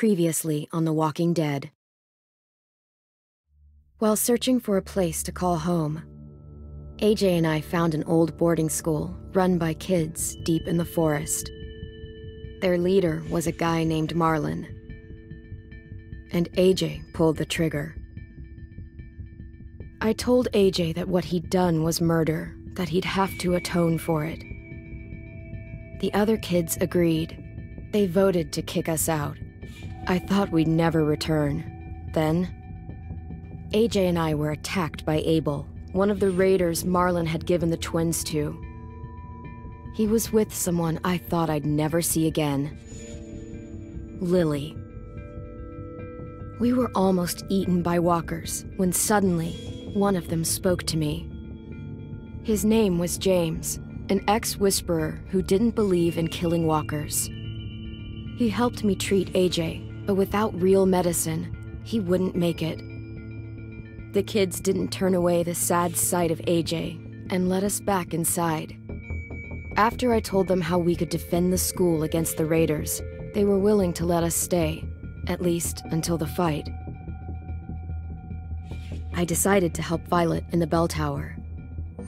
Previously on The Walking Dead. While searching for a place to call home, AJ and I found an old boarding school run by kids deep in the forest. Their leader was a guy named Marlon, and AJ pulled the trigger. I told AJ that what he'd done was murder, that he'd have to atone for it. The other kids agreed. They voted to kick us out. I thought we'd never return. Then, AJ and I were attacked by Abel, one of the raiders Marlon had given the twins to. He was with someone I thought I'd never see again. Lily. We were almost eaten by walkers when suddenly one of them spoke to me. His name was James, an ex-whisperer who didn't believe in killing walkers. He helped me treat AJ, but without real medicine, he wouldn't make it. The kids didn't turn away the sad sight of AJ and let us back inside. After I told them how we could defend the school against the raiders, they were willing to let us stay, at least until the fight. I decided to help Violet in the bell tower.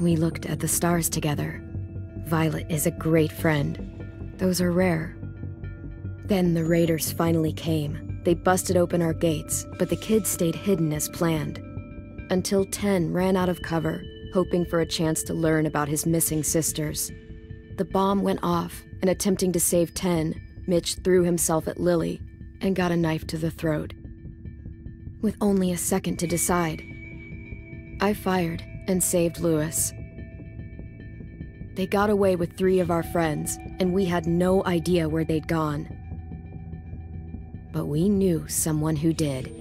We looked at the stars together. Violet is a great friend. Those are rare. Then the raiders finally came. They busted open our gates, but the kids stayed hidden as planned. Until 10 ran out of cover, hoping for a chance to learn about his missing sisters. The bomb went off, and attempting to save 10, Mitch threw himself at Lily and got a knife to the throat. With only a second to decide, I fired and saved Lewis. They got away with 3 of our friends, and we had no idea where they'd gone. But we knew someone who did.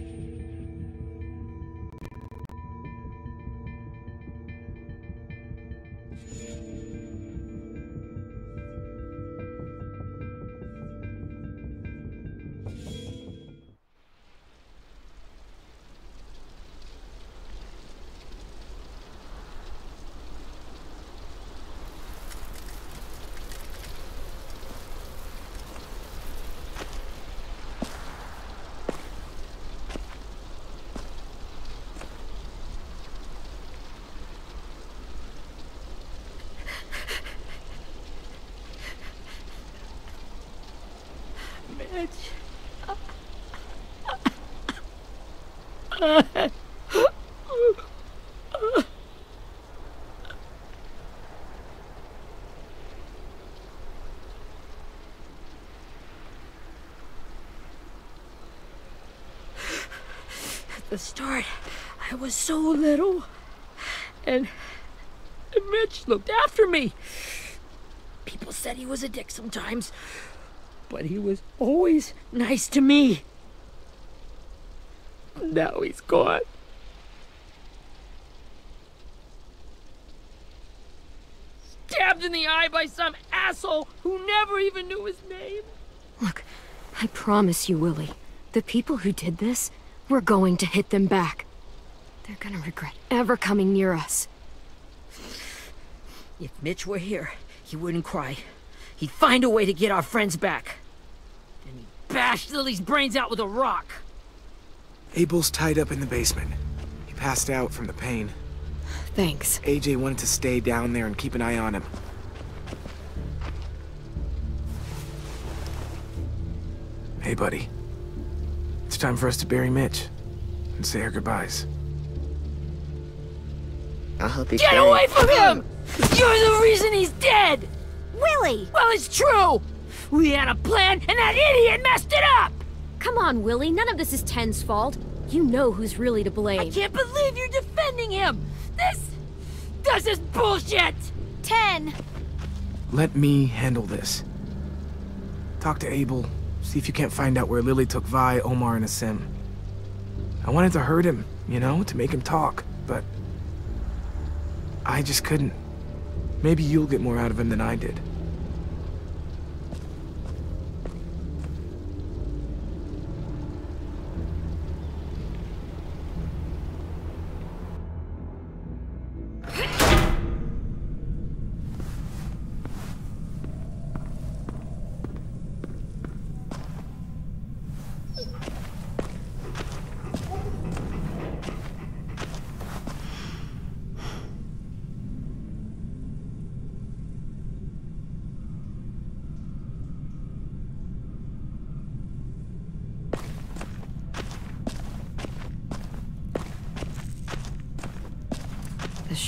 At the start, I was so little, and Mitch looked after me. People said he was a dick sometimes, but he was always nice to me. Now he's gone. Stabbed in the eye by some asshole who never even knew his name. Look, I promise you, Willie, the people who did this, we're going to hit them back. They're gonna regret ever coming near us. If Mitch were here, he wouldn't cry. He'd find a way to get our friends back. Then he'd bash Lily's brains out with a rock. Abel's tied up in the basement. He passed out from the pain. Thanks. AJ wanted to stay down there and keep an eye on him. Hey, buddy. It's time for us to bury Mitch and say our goodbyes. I hope he's Get away from him! You're the reason he's dead! Willie! Well, it's true! We had a plan, and that idiot messed it up! Come on, Willie, none of this is Ten's fault. You know who's really to blame. I can't believe you're defending him! This is bullshit! 10! Let me handle this. Talk to Abel. See if you can't find out where Lily took Vi, Omar, and Asim. I wanted to hurt him, you know, to make him talk, but I just couldn't. Maybe you'll get more out of him than I did.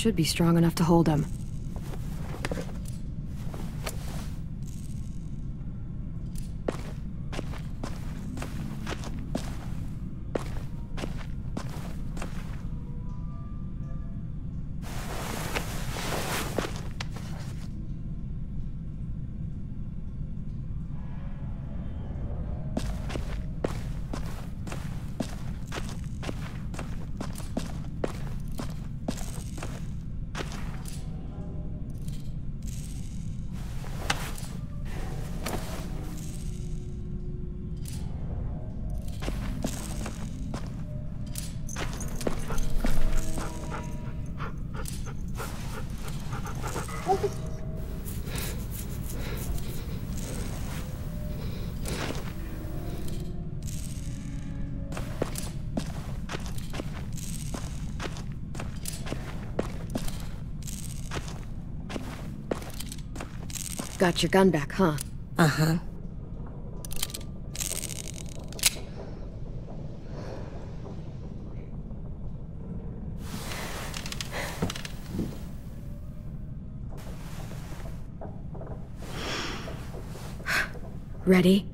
should be strong enough to hold him. Got your gun back, huh? Uh-huh. Ready?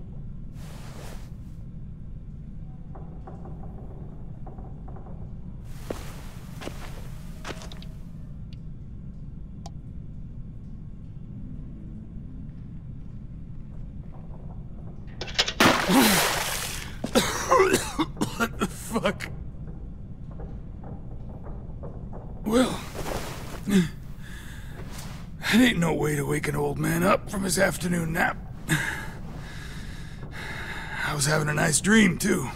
What the fuck? Well, that ain't no way to wake an old man up from his afternoon nap. I was having a nice dream, too.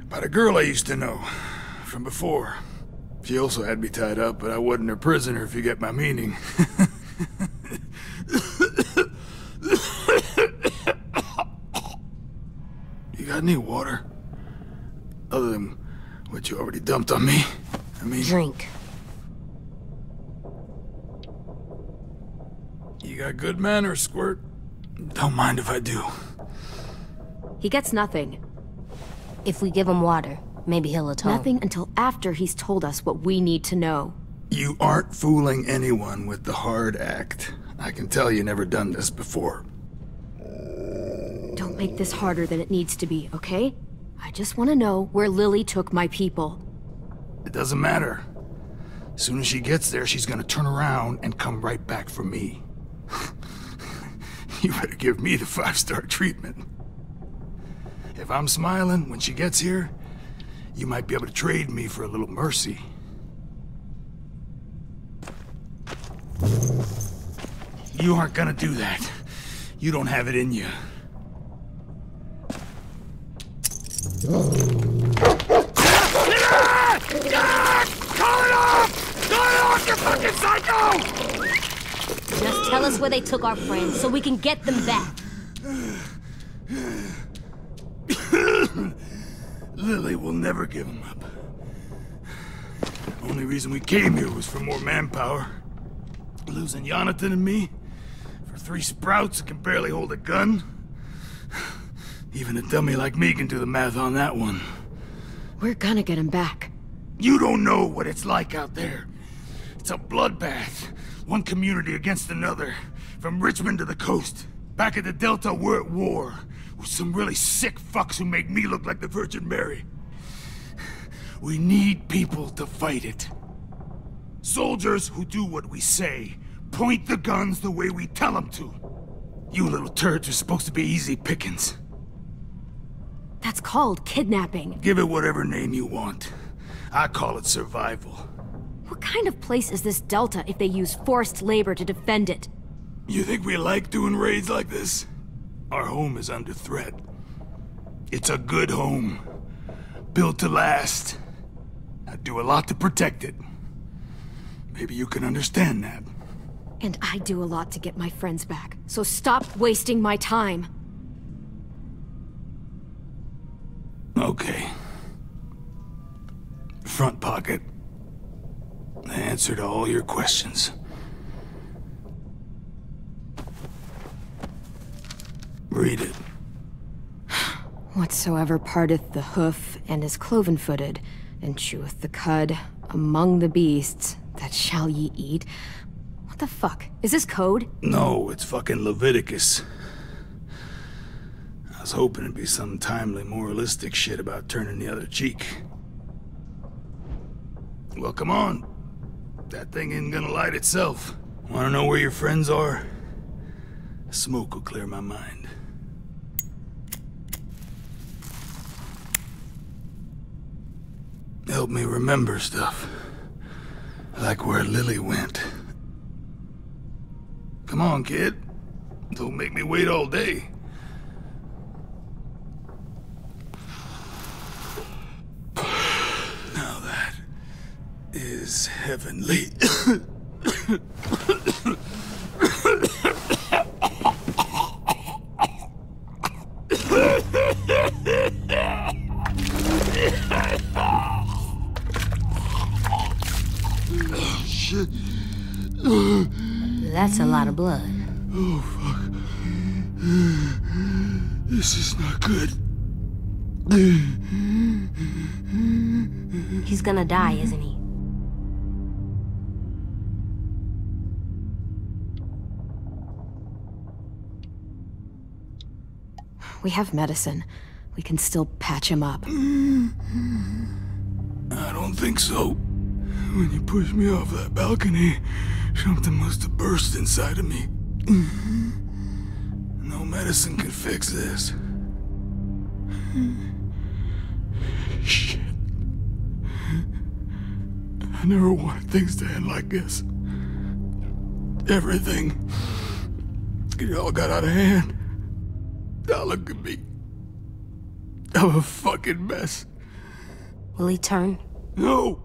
About a girl I used to know from before. She also had me tied up, but I wasn't her prisoner, if you get my meaning. You got any water? Other than what you already dumped on me? I mean... Drink. You got good manners, Squirt. Don't mind if I do. He gets nothing. If we give him water, maybe he'll atone. Nothing until after he's told us what we need to know. You aren't fooling anyone with the hard act. I can tell you never done this before. Don't make this harder than it needs to be, okay? I just want to know where Lily took my people. It doesn't matter. As soon as she gets there, she's gonna turn around and come right back for me. You better give me the 5-star treatment. If I'm smiling when she gets here, you might be able to trade me for a little mercy. You aren't gonna do that. You don't have it in you. Call it off! Call it off, you fucking psycho! Just tell us where they took our friends so we can get them back. Lily will never give him up. Only reason we came here was for more manpower. Losing Jonathan and me for 3 sprouts that can barely hold a gun. Even a dummy like me can do the math on that one. We're gonna get him back. You don't know what it's like out there. It's a bloodbath. One community against another. From Richmond to the coast. Back at the Delta, we're at war. With some really sick fucks who make me look like the Virgin Mary. We need people to fight it. Soldiers who do what we say. Point the guns the way we tell them to. You little turds are supposed to be easy pickings. That's called kidnapping. Give it whatever name you want. I call it survival. What kind of place is this Delta if they use forced labor to defend it? You think we like doing raids like this? Our home is under threat. It's a good home. Built to last. I do a lot to protect it. Maybe you can understand that. And I do a lot to get my friends back, so stop wasting my time. Okay. Front pocket. The answer to all your questions. Read it. Whatsoever parteth the hoof and is cloven-footed, and cheweth the cud, among the beasts, That shall ye eat? What the fuck? Is this code? No, it's fucking Leviticus. I was hoping it'd be some timely, moralistic shit about turning the other cheek. Well, come on. That thing isn't gonna light itself. Wanna know where your friends are? Smoke will clear my mind. Help me remember stuff. Like where Lily went. Come on, kid. Don't make me wait all day. Now that is heavenly. Shit. That's a lot of blood. Oh, fuck. This is not good. He's gonna die, isn't he? We have medicine. We can still patch him up. I don't think so. When you pushed me off that balcony, something must have burst inside of me. No medicine can fix this. Shit. I never wanted things to end like this. Everything. It all got out of hand. Now look at me. I'm a fucking mess. Will he turn? No!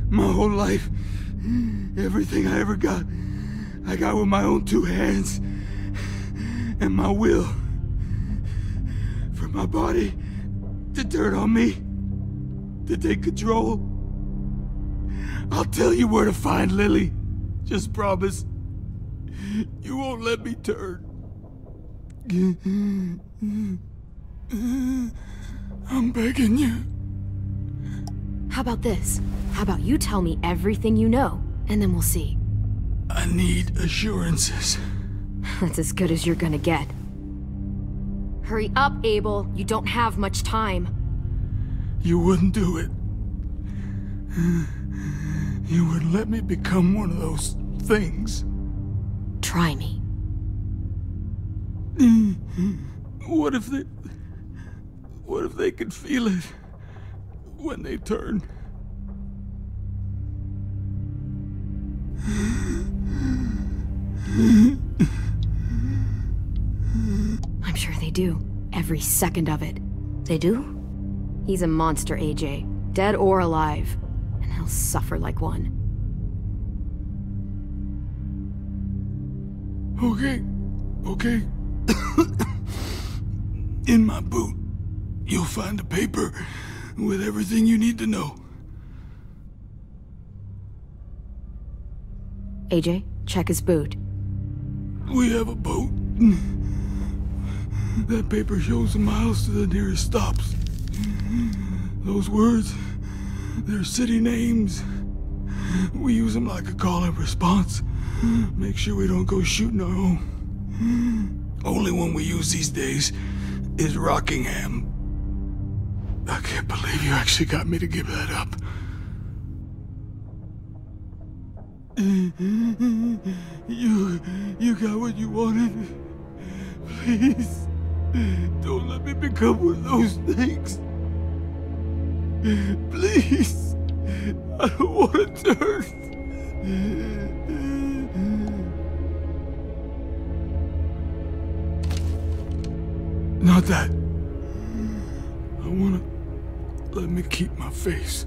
My whole life, everything I ever got, I got with my own two hands and my will. For my body to turn on me, to take control. I'll tell you where to find Lily. Just promise you won't let me turn. I'm begging you. How about this? How about you tell me everything you know, and then we'll see. I need assurances. That's as good as you're gonna get. Hurry up, Abel. You don't have much time. You wouldn't do it. You wouldn't let me become one of those things. Try me. What if they could feel it when they turn? I'm sure they do. Every second of it. They do? He's a monster, AJ. Dead or alive. And he'll suffer like one. Okay. In my boot, you'll find a paper with everything you need to know. AJ, check his boot. We have a boat. That paper shows the miles to the nearest stops. Those words, they're city names. We use them like a call and response. Make sure we don't go shooting our own. Only one we use these days is Rockingham. I can't believe you actually got me to give that up. You got what you wanted. Please, don't let me become one of those things. Please, I don't want to turn. Not that. I wanna let me keep my face.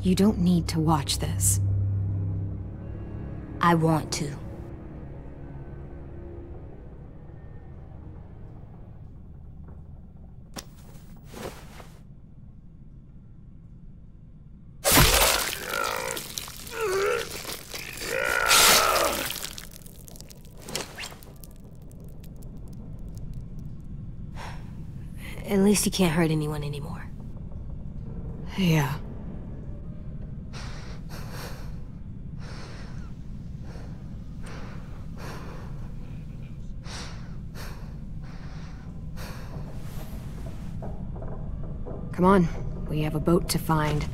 You don't need to watch this. I want to. At least you can't hurt anyone anymore. Yeah. Come on, we have a boat to find.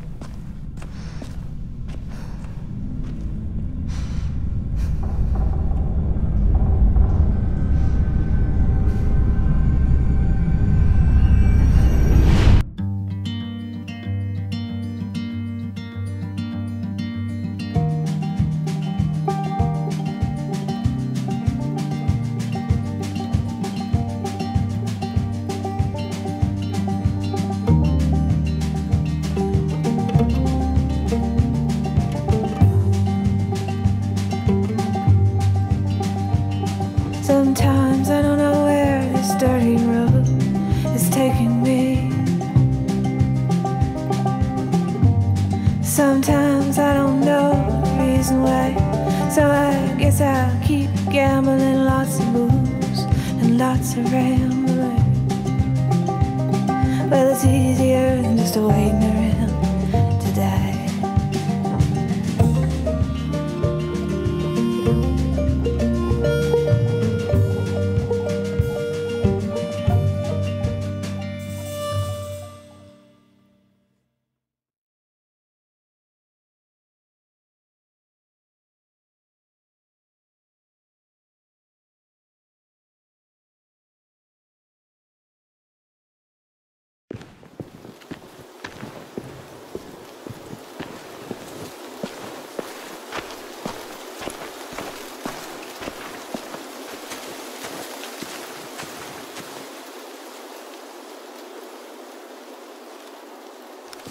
Sometimes I don't know where this dirty road is taking me. Sometimes I don't know the reason why, so I guess I'll keep gambling. Lots of moves and lots of rambling. Well, it's easier than just waiting around to die.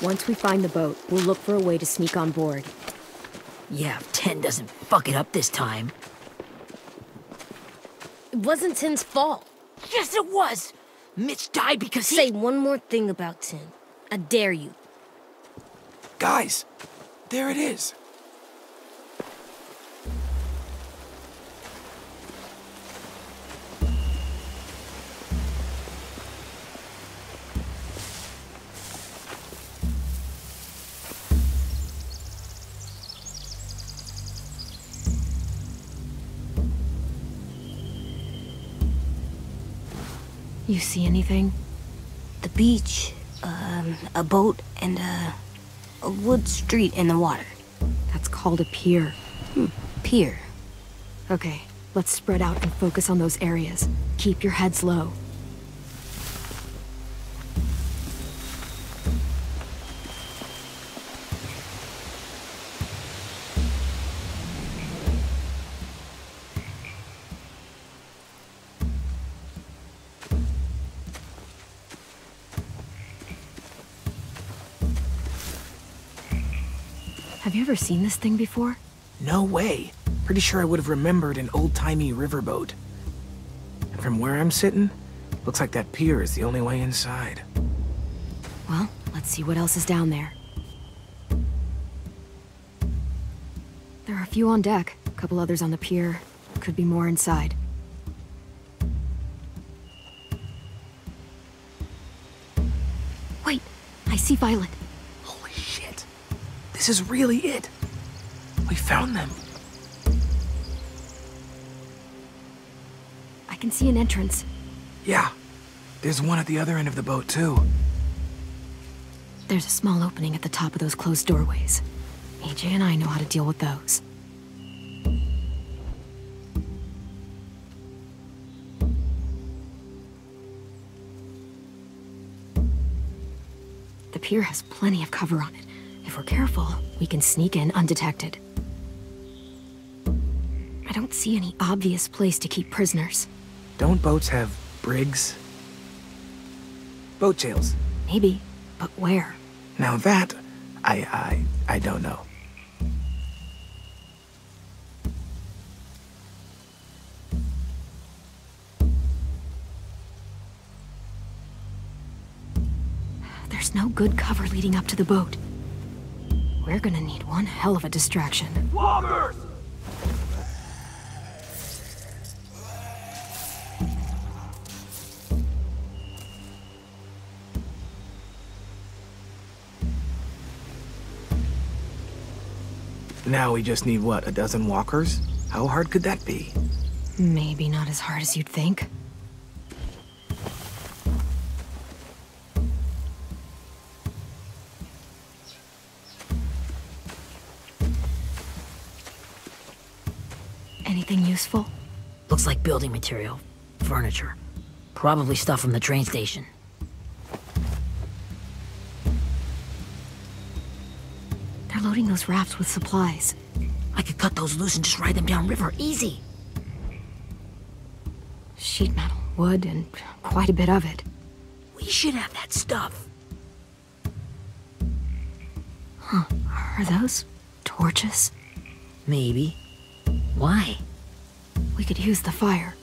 Once we find the boat, we'll look for a way to sneak on board. Yeah, if 10 doesn't fuck it up this time. It wasn't Tin's fault. Yes, it was! Mitch died because he— Say one more thing about Tin. I dare you. Guys, there it is. You see anything? The beach, a boat, and a wood street in the water. That's called a pier. Pier. Okay, let's spread out and focus on those areas. Keep your heads low. Have you ever seen this thing before? No way. Pretty sure I would have remembered an old-timey riverboat. And from where I'm sitting, looks like that pier is the only way inside. Well, let's see what else is down there. There are a few on deck, a couple others on the pier. Could be more inside. Wait, I see Violet. Holy shit. This is really it. We found them. I can see an entrance. Yeah. There's one at the other end of the boat, too. There's a small opening at the top of those closed doorways. AJ and I know how to deal with those. The pier has plenty of cover on it. If we're careful, we can sneak in undetected. I don't see any obvious place to keep prisoners. Don't boats have brigs? Boat jails. Maybe, but where? Now that, I don't know. There's no good cover leading up to the boat. We're gonna need one hell of a distraction. Walkers! Now we just need, what, a dozen walkers? How hard could that be? Maybe not as hard as you'd think. Anything useful? Looks like building material. Furniture. Probably stuff from the train station. They're loading those rafts with supplies. I could cut those loose and just ride them downriver, easy. Sheet metal, wood, and quite a bit of it. We should have that stuff. Huh, are those torches? Maybe. Why? We could use the fire.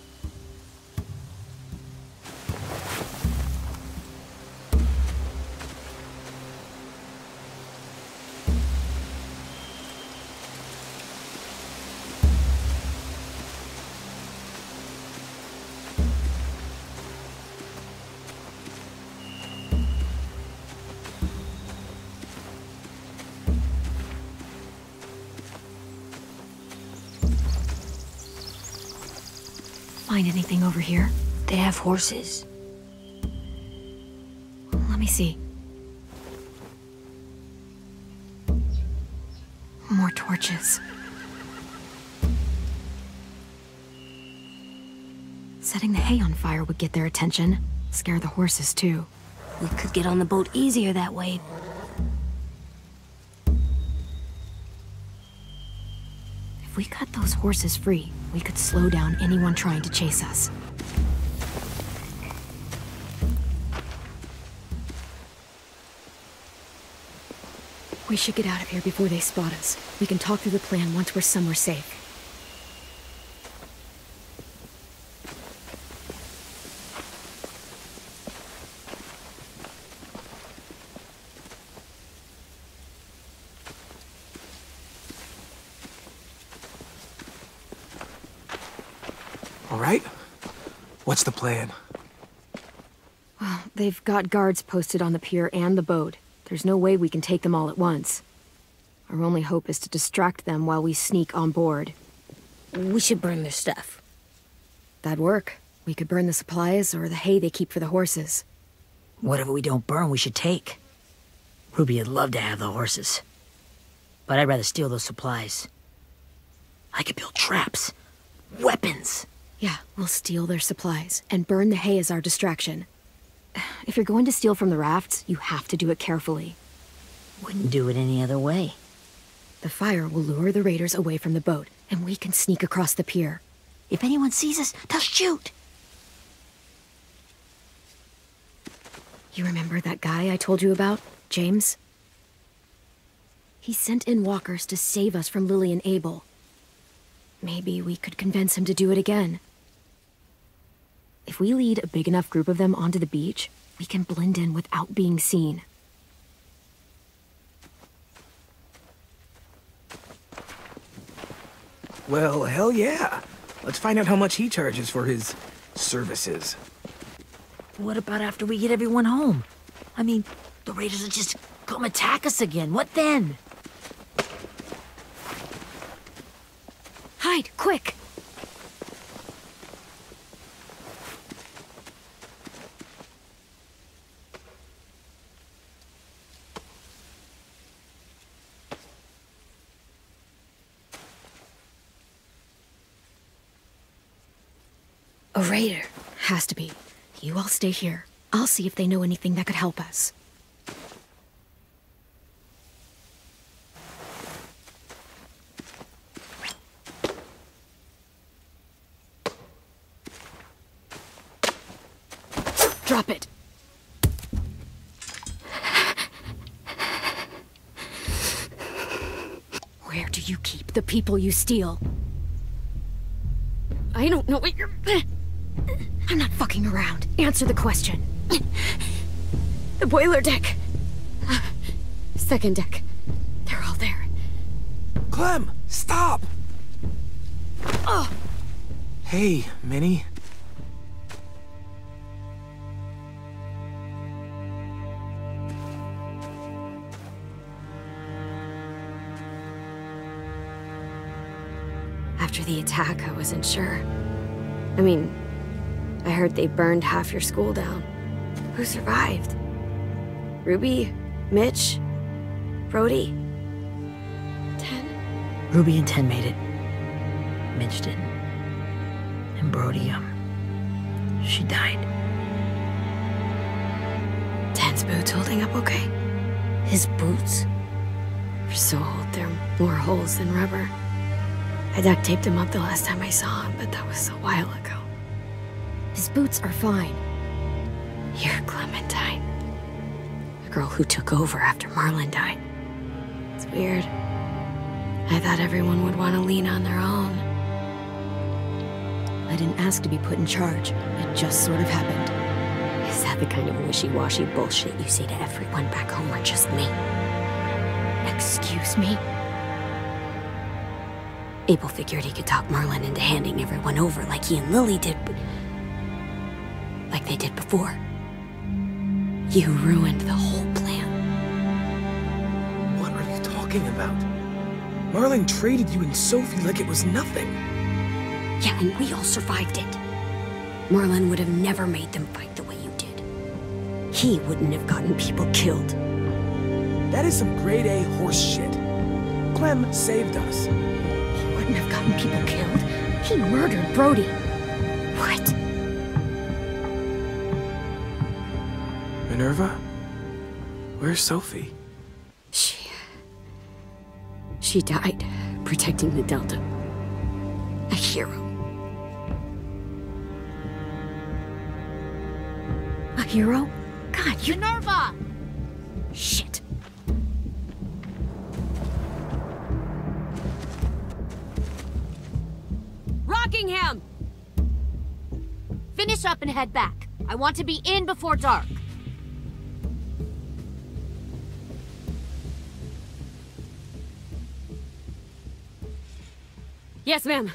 Find anything over here? They have horses. Let me see. More torches. Setting the hay on fire would get their attention. Scare the horses, too. We could get on the boat easier that way. If we cut those horses free, we could slow down anyone trying to chase us. We should get out of here before they spot us. We can talk through the plan once we're somewhere safe. All right? What's the plan? Well, they've got guards posted on the pier and the boat. There's no way we can take them all at once. Our only hope is to distract them while we sneak on board. We should burn their stuff. That'd work. We could burn the supplies or the hay they keep for the horses. Whatever we don't burn, we should take. Ruby would love to have the horses. But I'd rather steal those supplies. I could build traps. Weapons. Yeah, we'll steal their supplies and burn the hay as our distraction. If you're going to steal from the rafts, you have to do it carefully. Wouldn't do it any other way. The fire will lure the raiders away from the boat, and we can sneak across the pier. If anyone sees us, they'll shoot. You remember that guy I told you about, James? He sent in walkers to save us from Lily and Abel. Maybe we could convince him to do it again. If we lead a big enough group of them onto the beach, we can blend in without being seen. Well, hell yeah. Let's find out how much he charges for his services. What about after we get everyone home? I mean, the raiders will just come attack us again. What then? Hide, quick! A raider. Has to be. You all stay here. I'll see if they know anything that could help us. Drop it. Where do you keep the people you steal? I don't know what you're... I'm not fucking around. Answer the question. The boiler deck. Second deck. They're all there. Clem, stop! Oh! Hey, Minnie. the attack, I wasn't sure. I mean, I heard they burned half your school down. Who survived? Ruby? Mitch? Brody? 10? Ruby and 10 made it. Mitch didn't. And Brody, she died. 10's boots holding up okay? His boots? They're so old, there are more holes than rubber. I duct taped him up the last time I saw him, but that was a while ago. His boots are fine. You're Clementine. The girl who took over after Marlon died. It's weird. I thought everyone would want to lean on their own. I didn't ask to be put in charge. It just sort of happened. Is that the kind of wishy-washy bullshit you say to everyone back home, or just me? Excuse me? Abel figured he could talk Marlon into handing everyone over like he and Lily did, but... like they did before. You ruined the whole plan. What are you talking about? Marlon traded you and Sophie like it was nothing. Yeah, and we all survived it. Marlon would have never made them fight the way you did. He wouldn't have gotten people killed. That is some grade A horse shit. Clem saved us. He wouldn't have gotten people killed. He murdered Brody. What? Minerva? Where's Sophie? She died protecting the Delta. A hero. A hero? God, you... Minerva! Shit. Rockingham! Finish up and head back. I want to be in before dark. Yes, ma'am.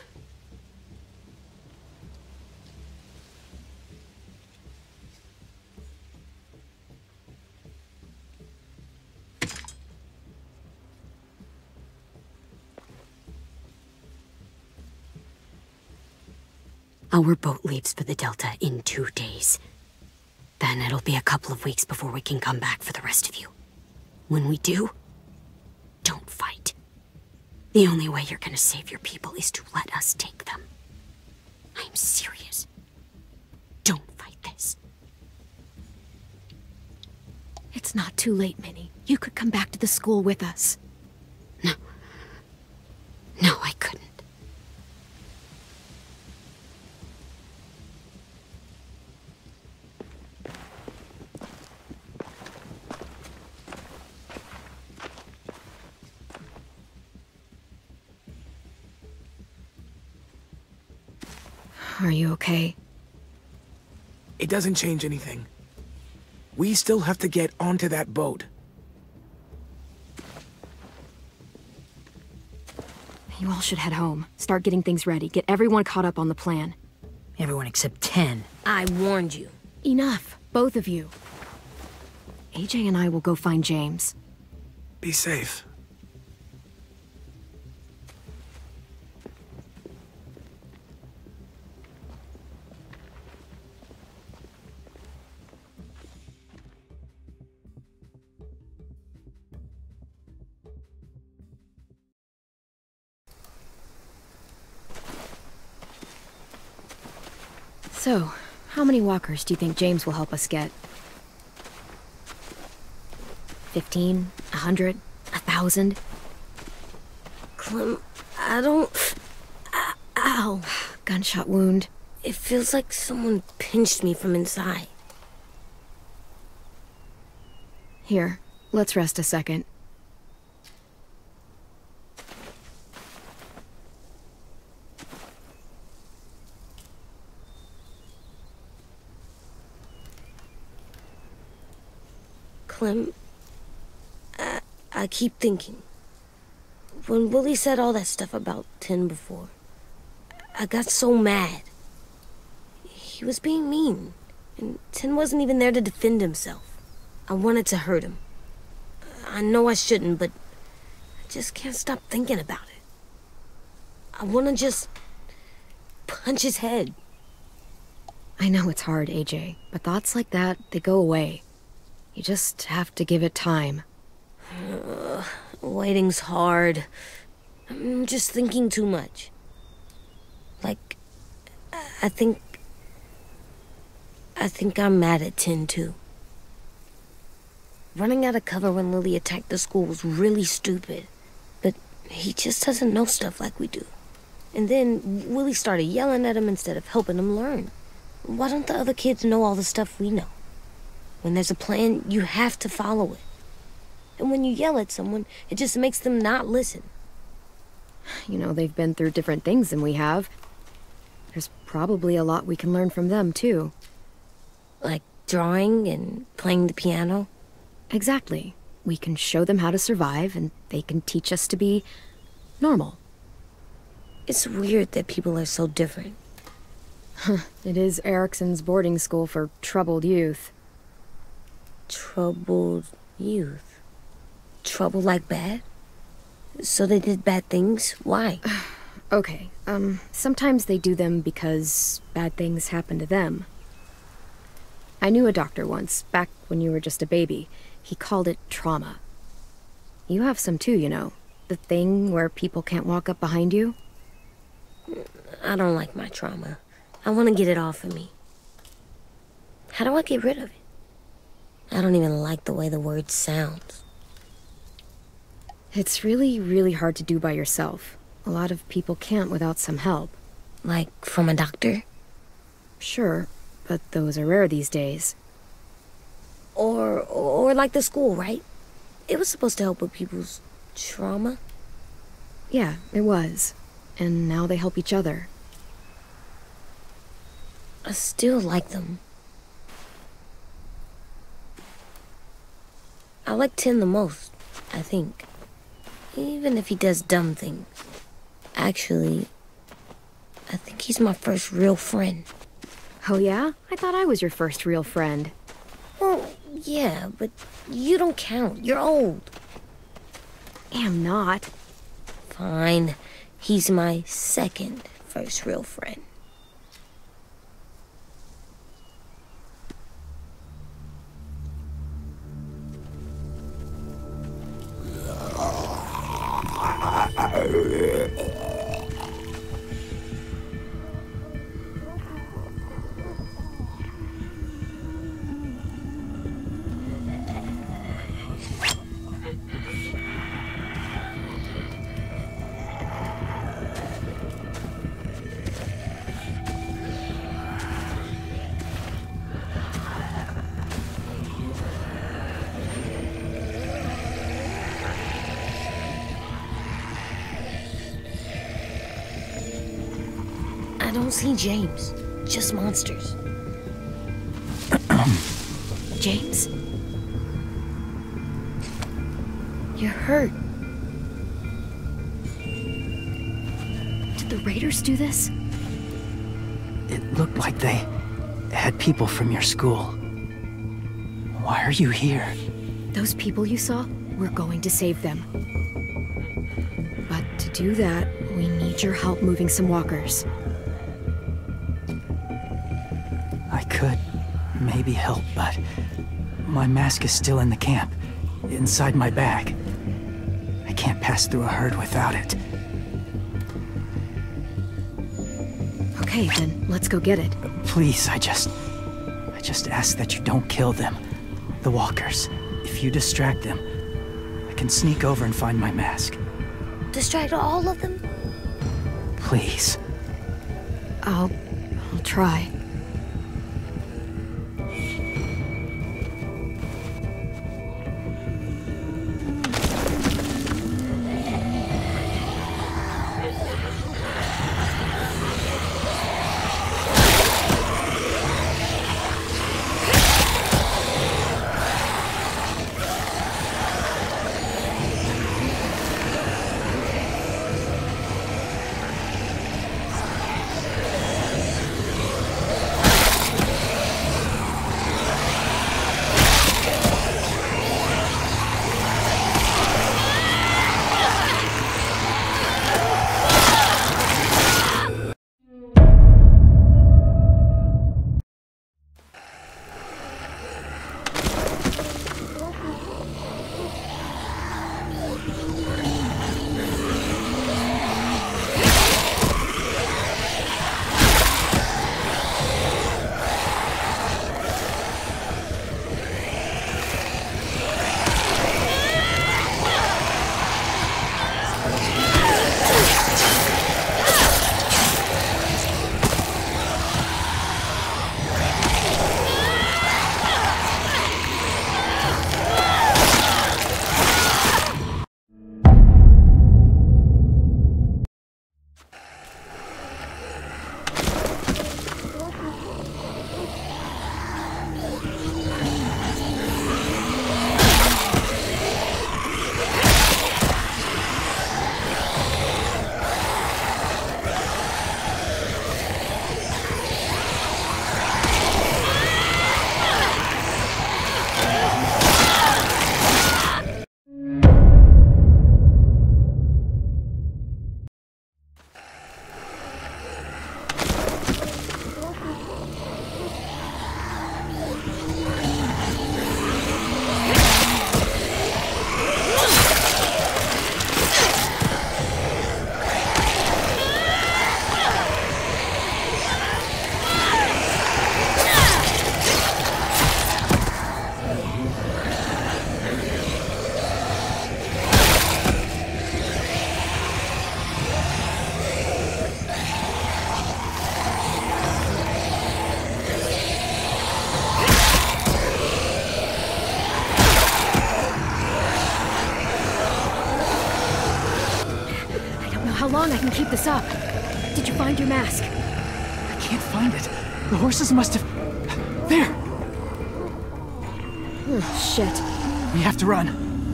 Our boat leaves for the Delta in 2 days. Then it'll be a couple of weeks before we can come back for the rest of you. When we do, don't fight. The only way you're gonna save your people is to let us take them. I'm serious. Don't fight this. It's not too late, Minnie. You could come back to the school with us. No. No, I couldn't. Are you okay? It doesn't change anything. We still have to get onto that boat. You all should head home. Start getting things ready. Get everyone caught up on the plan. Everyone except 10. I warned you. Enough, both of you. AJ and I will go find James. Be safe. So, how many walkers do you think James will help us get? 15? 100? 1,000? Clem, I don't... Ow. Gunshot wound. It feels like someone pinched me from inside. Here, let's rest a second. Clem, I keep thinking. When Willie said all that stuff about 10 before, I got so mad. He was being mean, and 10 wasn't even there to defend himself. I wanted to hurt him. I know I shouldn't, but I just can't stop thinking about it. I want to just punch his head. I know it's hard, AJ, but thoughts like that, they go away. You just have to give it time. Waiting's hard. I'm just thinking too much. Like, I think I'm mad at Tin, too. Running out of cover when Lily attacked the school was really stupid. But he just doesn't know stuff like we do. And then Willie started yelling at him instead of helping him learn. Why don't the other kids know all the stuff we know? When there's a plan, you have to follow it. And when you yell at someone, it just makes them not listen. You know, they've been through different things than we have. There's probably a lot we can learn from them, too. Like drawing and playing the piano? Exactly. We can show them how to survive, and they can teach us to be normal. It's weird that people are so different. It is Erickson's boarding school for troubled youth. Troubled youth? Trouble like bad? So they did bad things? Why? Okay, sometimes they do them because bad things happen to them. I knew a doctor once, back when you were just a baby. He called it trauma. You have some too, you know. The thing where people can't walk up behind you. I don't like my trauma. I want to get it off of me. How do I get rid of it? I don't even like the way the word sounds. It's really, really hard to do by yourself. A lot of people can't without some help. Like from a doctor? Sure, but those are rare these days. Or like the school, right? It was supposed to help with people's trauma. Yeah, it was. And now they help each other. I still like them. I like Tin the most, I think. Even if he does dumb things. Actually, I think he's my first real friend. Oh yeah? I thought I was your first real friend. Well, yeah, but you don't count. You're old. Am not. Fine. He's my second first real friend. I don't see James, just monsters. James? You're hurt. Did the Raiders do this? It looked like they had people from your school. Why are you here? Those people you saw, we're going to save them. But to do that, we need your help moving some walkers. I could maybe help, but my mask is still in the camp, inside my bag. I can't pass through a herd without it. Okay, then let's go get it. Please, I just ask that you don't kill them. The walkers. If you distract them, I can sneak over and find my mask. Distract all of them? Please. I'll try. long I can keep this up. Did you find your mask? I can't find it. The horses must have... There! Oh, shit. We have to run.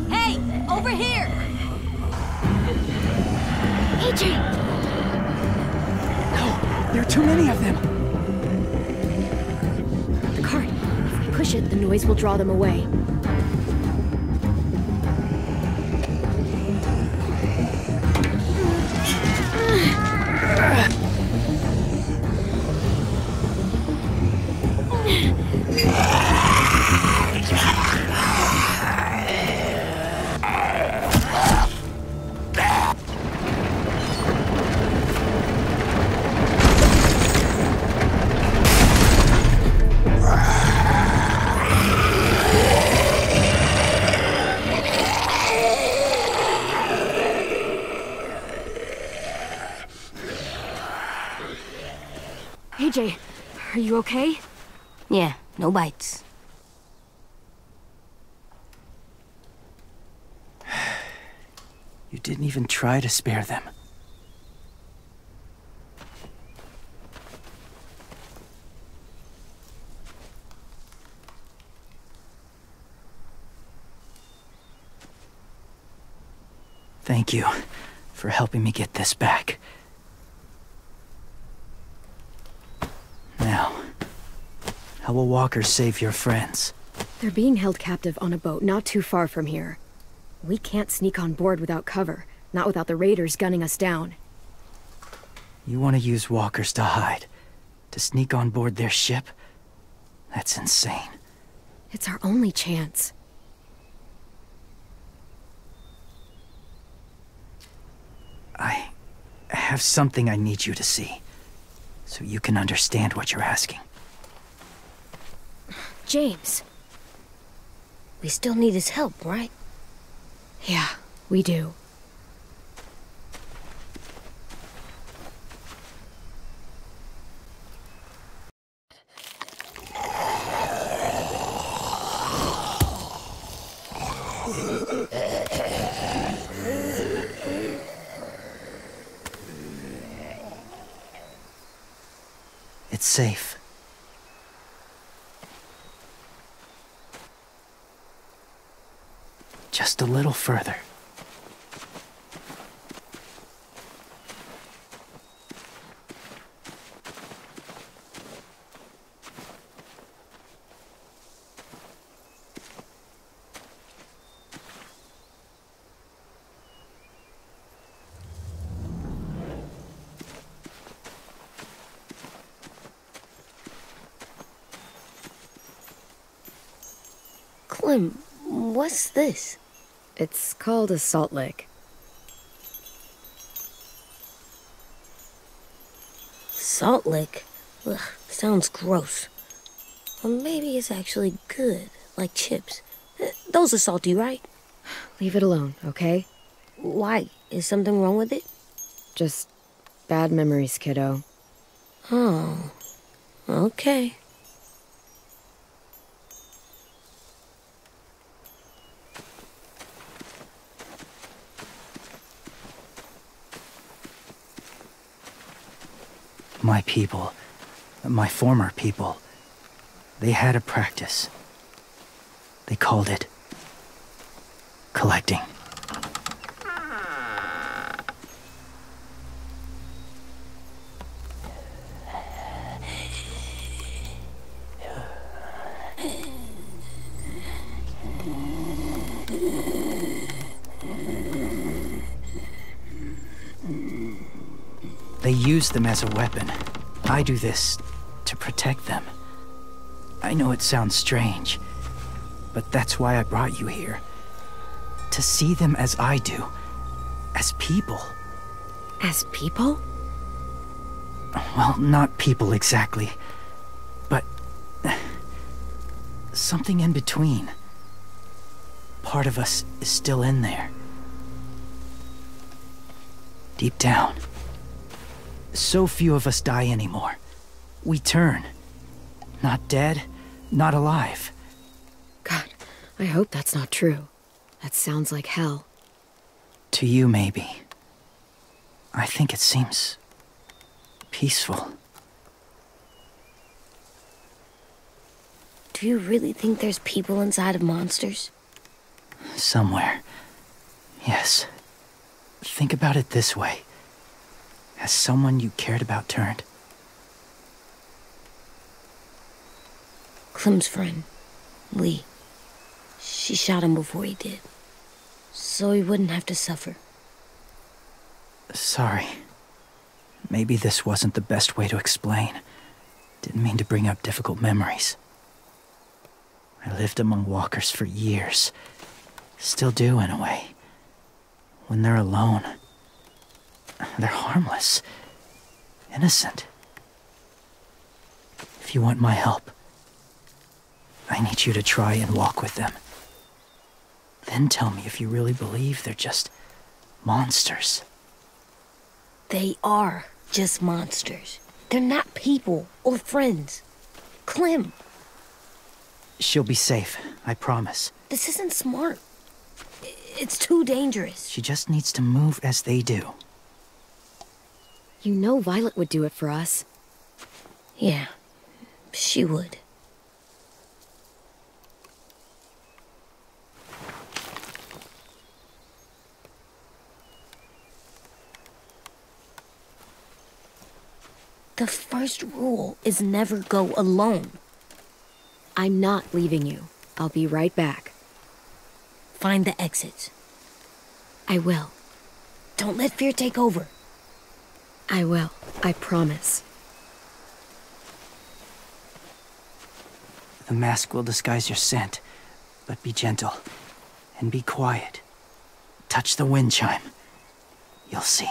Hey, over here! AJ! No, there are too many of them. The cart. If we push it, the noise will draw them away. AJ, are you okay? Yeah, no bites. You didn't even try to spare them. Thank you for helping me get this back. Now, how will walkers save your friends? They're being held captive on a boat not too far from here. We can't sneak on board without cover, not without the raiders gunning us down. You want to use walkers to hide? To sneak on board their ship? That's insane. It's our only chance. I have something I need you to see, so you can understand what you're asking. James. We still need his help, right? Yeah, we do. It's safe. Just a little further. Clem, what's this? It's called a salt lick. Salt lick? Ugh, sounds gross. Or maybe it's actually good, like chips. Those are salty, right? Leave it alone, okay? Why? Is something wrong with it? Just bad memories, kiddo. Oh, okay. My people, my former people, they had a practice. They called it collecting. They use them as a weapon. I do this to protect them. I know it sounds strange, but that's why I brought you here. To see them as I do. As people. As people? Well, not people exactly, but something in between. Part of us is still in there. Deep down. So few of us die anymore. We turn. Not dead, not alive. God, I hope that's not true. That sounds like hell. To you, maybe. I think it seems peaceful. Do you really think there's people inside of monsters? Somewhere. Yes. Think about it this way. Has someone you cared about turned? Clem's friend, Lee. She shot him before he did. So he wouldn't have to suffer. Sorry. Maybe this wasn't the best way to explain. Didn't mean to bring up difficult memories. I lived among walkers for years. Still do, in a way. When they're alone, they're harmless. Innocent. If you want my help, I need you to try and walk with them. Then tell me if you really believe they're just monsters. They are just monsters. They're not people or friends. Clem. She'll be safe, I promise. This isn't smart. It's too dangerous. She just needs to move as they do. You know Violet would do it for us. Yeah, she would. The first rule is never go alone. I'm not leaving you. I'll be right back. Find the exits. I will. Don't let fear take over. I will. I promise. The mask will disguise your scent, but be gentle and be quiet. Touch the wind chime. You'll see.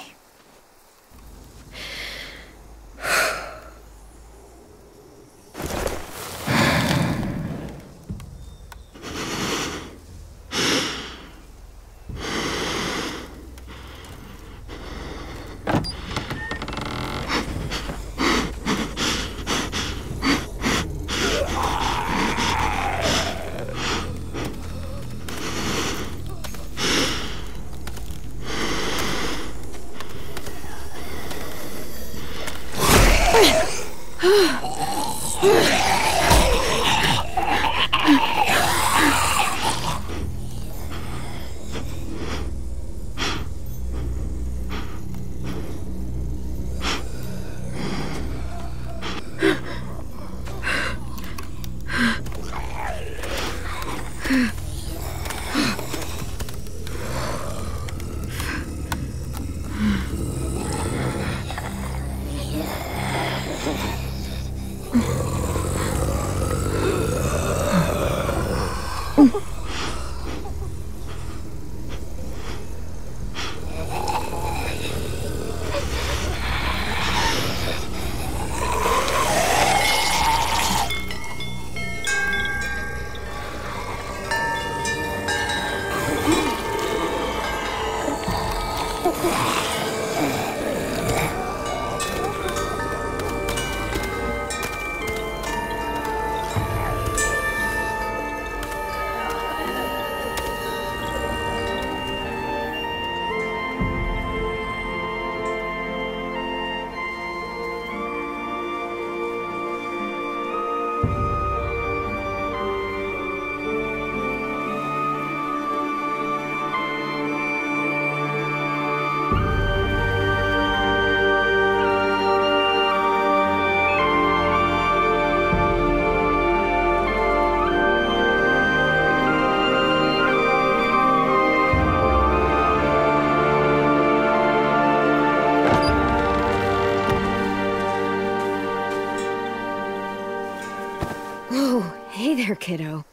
Kiddo.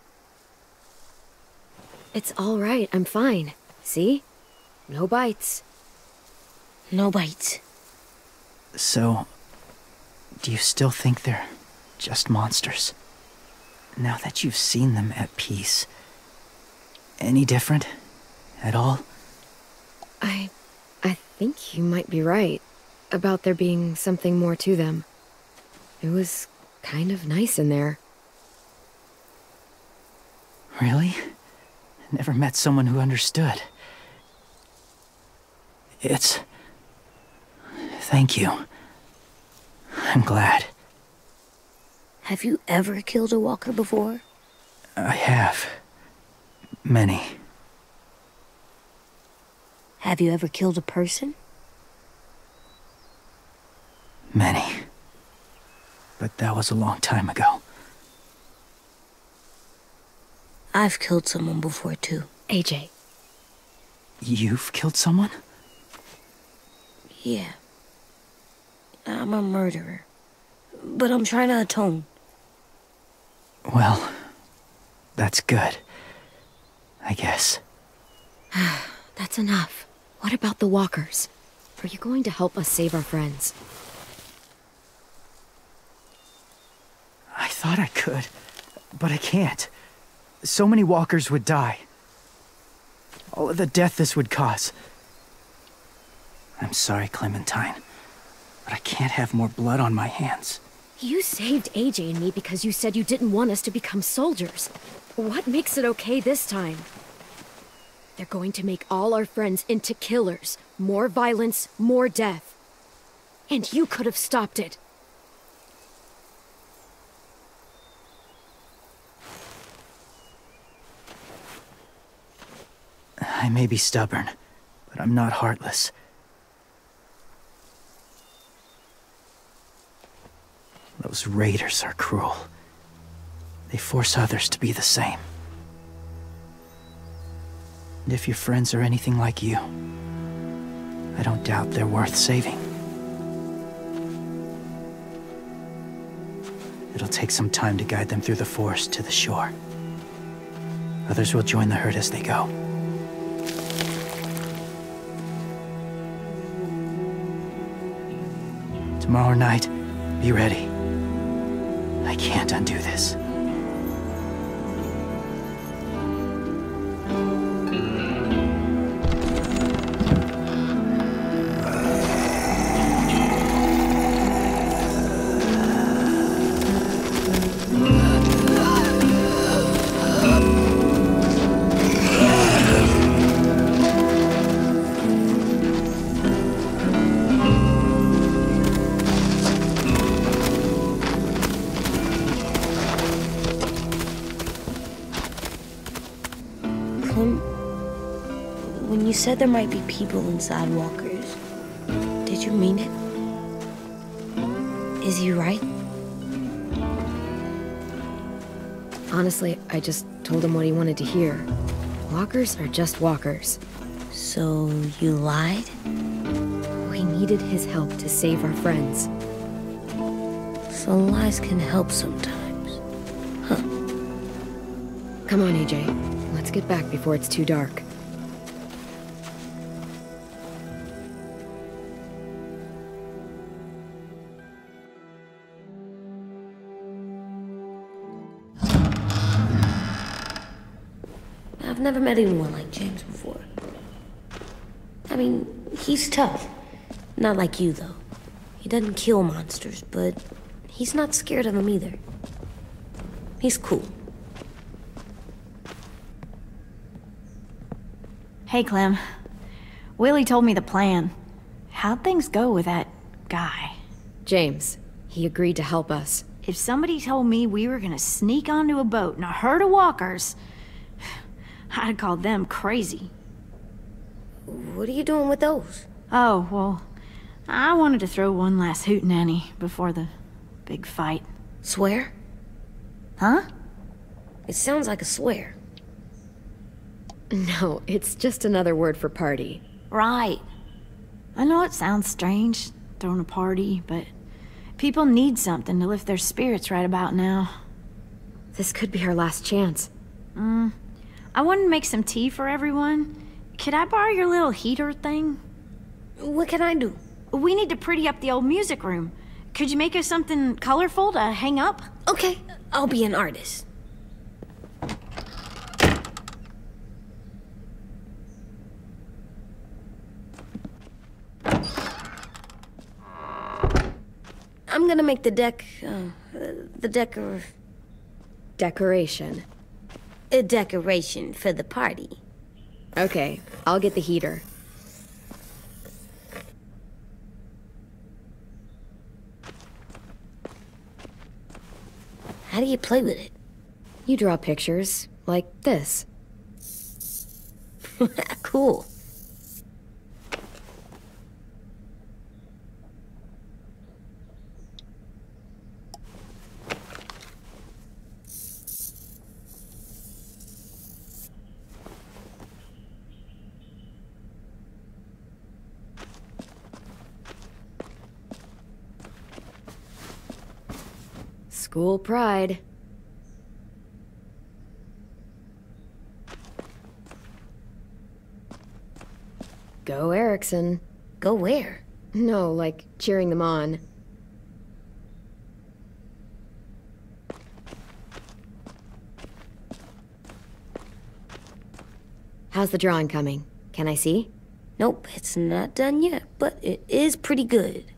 It's all right. I'm fine. See? No bites. No bites. So, do you still think they're just monsters? Now that you've seen them at peace, any different at all? I think you might be right about there being something more to them. It was kind of nice in there. Really? Never met someone who understood. It's Thank you. I'm glad. Have you ever killed a walker before? I have. Many. Have you ever killed a person? Many. But that was a long time ago. I've killed someone before, too. AJ. You've killed someone? Yeah. I'm a murderer. But I'm trying to atone. Well, that's good. I guess. That's enough. What about the walkers? Are you going to help us save our friends? I thought I could, but I can't. So many walkers would die. All of the death this would cause. I'm sorry, Clementine, but I can't have more blood on my hands. You saved AJ and me because you said you didn't want us to become soldiers. What makes it okay this time? They're going to make all our friends into killers. More violence, more death. And you could have stopped it. I may be stubborn, but I'm not heartless. Those raiders are cruel. They force others to be the same. And if your friends are anything like you, I don't doubt they're worth saving. It'll take some time to guide them through the forest to the shore. Others will join the herd as they go. Tomorrow night, be ready. I can't undo this. When you said there might be people inside walkers, did you mean it? Is he right? Honestly, I just told him what he wanted to hear. Walkers are just walkers. So you lied? We needed his help to save our friends. So lies can help sometimes. Huh. Come on, AJ. Let's get back before it's too dark. I've never met anyone like James before. I mean, he's tough. Not like you, though. He doesn't kill monsters, but he's not scared of them either. He's cool. Hey, Clem. Willie told me the plan. How'd things go with that guy? James, he agreed to help us. If somebody told me we were gonna sneak onto a boat in a herd of walkers, I'd call them crazy. What are you doing with those? Oh, well, I wanted to throw one last hootenanny before the big fight. Swear? Huh? It sounds like a swear. No, it's just another word for party. Right. I know it sounds strange, throwing a party, but people need something to lift their spirits right about now. This could be our last chance. I wanted to make some tea for everyone. Could I borrow your little heater thing? What can I do? We need to pretty up the old music room. Could you make us something colorful to hang up? Okay, I'll be an artist. I'm gonna make the Decoration. a decoration for the party. Okay, I'll get the heater. How do you play with it? You draw pictures, like this. Cool. School pride. Go Erickson. Go where? No, like cheering them on. How's the drawing coming? Can I see? Nope, it's not done yet, but it is pretty good.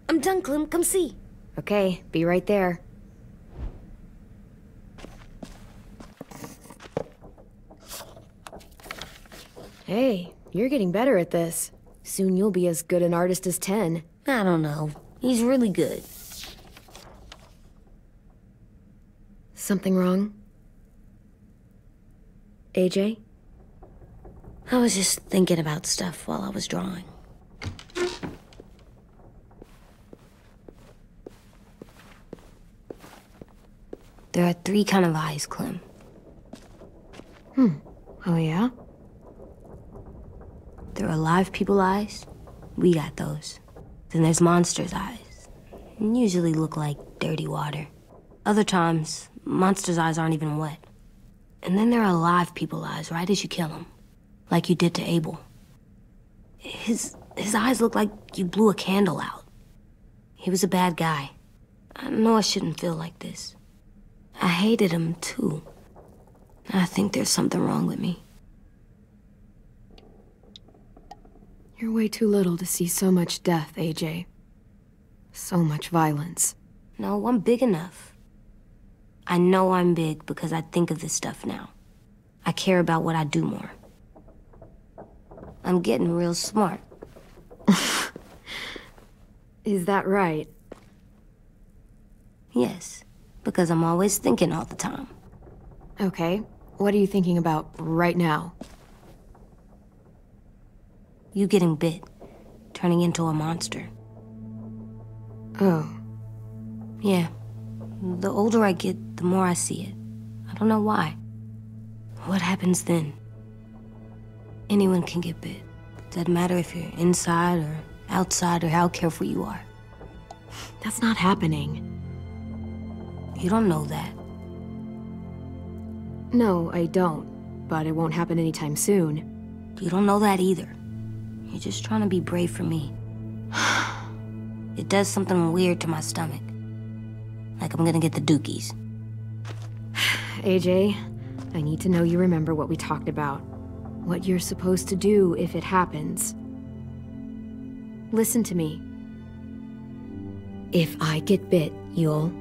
I'm done, Clem. Come see. Okay, be right there. Hey, you're getting better at this. Soon you'll be as good an artist as 10. I don't know. He's really good. Something wrong? AJ? I was just thinking about stuff while I was drawing. There are 3 kind of eyes, Clem. Oh yeah? There are live people eyes. We got those. Then there's monsters' eyes. Usually look like dirty water. Other times, monsters' eyes aren't even wet. And then there are live people eyes right as you kill them. Like you did to Abel. His eyes look like you blew a candle out. He was a bad guy. I know I shouldn't feel like this. I hated him, too. I think there's something wrong with me. You're way too little to see so much death, AJ. So much violence. No, I'm big enough. I know I'm big because I think of this stuff now. I care about what I do more. I'm getting real smart. Is that right? Yes, because I'm always thinking all the time. Okay, what are you thinking about right now? You getting bit, turning into a monster. Oh. Yeah. The older I get, the more I see it. I don't know why. What happens then? Anyone can get bit. Doesn't matter if you're inside or outside or how careful you are. That's not happening. You don't know that. No, I don't. But it won't happen anytime soon. You don't know that either. You're just trying to be brave for me. It does something weird to my stomach. Like I'm gonna get the dookies. AJ, I need to know you remember what we talked about. What you're supposed to do if it happens. Listen to me. If I get bit, you'll...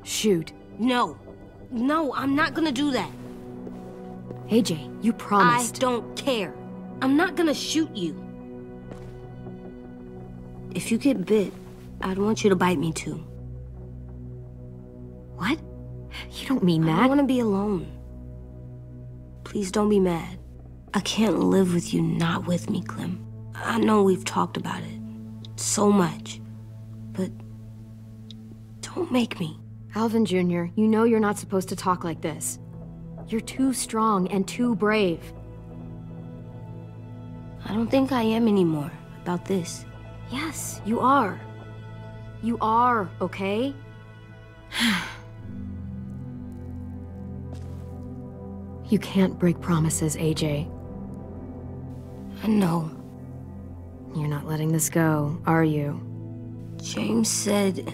shoot. No. No, I'm not gonna do that. AJ, you promised. I don't care. I'm not gonna shoot you. If you get bit, I'd want you to bite me too. What? You don't mean that. I want to be alone. Please don't be mad. I can't live with you not with me, Clem. I know we've talked about it so much, but don't make me. Alvin Jr., you know you're not supposed to talk like this. You're too strong and too brave. I don't think I am anymore about this. Yes, you are. You are, okay? You can't break promises, AJ. I know. You're not letting this go, are you? James said...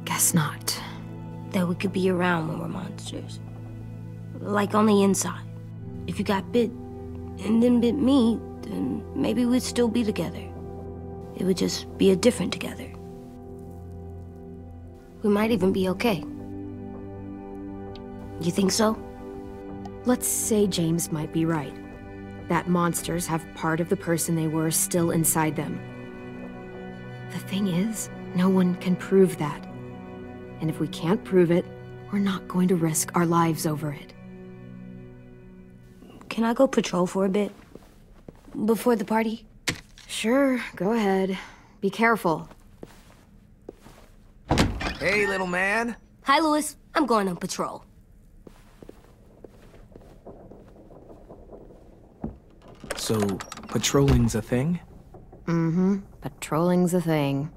Guess not. That we could be around when we're monsters. Like on the inside. If you got bit and then bit me, then maybe we'd still be together. It would just be a different together. We might even be okay. You think so? Let's say James might be right. That monsters have part of the person they were still inside them. The thing is, no one can prove that. And if we can't prove it, we're not going to risk our lives over it. Can I go patrol for a bit? Before the party? Sure, go ahead. Be careful. Hey, little man. Hi, Louis. I'm going on patrol. So, patrolling's a thing? Mm-hmm. Patrolling's a thing.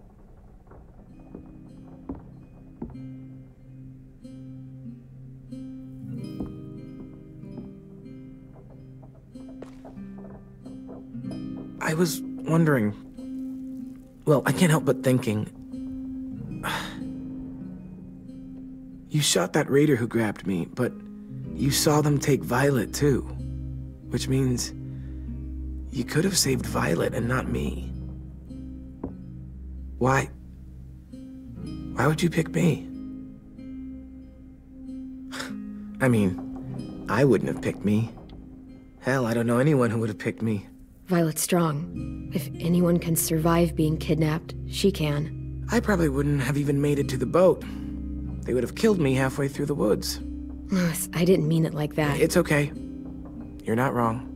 I was wondering... Well, I can't help but thinking... You shot that raider who grabbed me, but you saw them take Violet too. Which means... you could have saved Violet and not me. Why? Why would you pick me? I mean, I wouldn't have picked me. Hell, I don't know anyone who would have picked me. Violet's strong. If anyone can survive being kidnapped, she can. I probably wouldn't have even made it to the boat. They would have killed me halfway through the woods. Louis, I didn't mean it like that. It's okay. You're not wrong.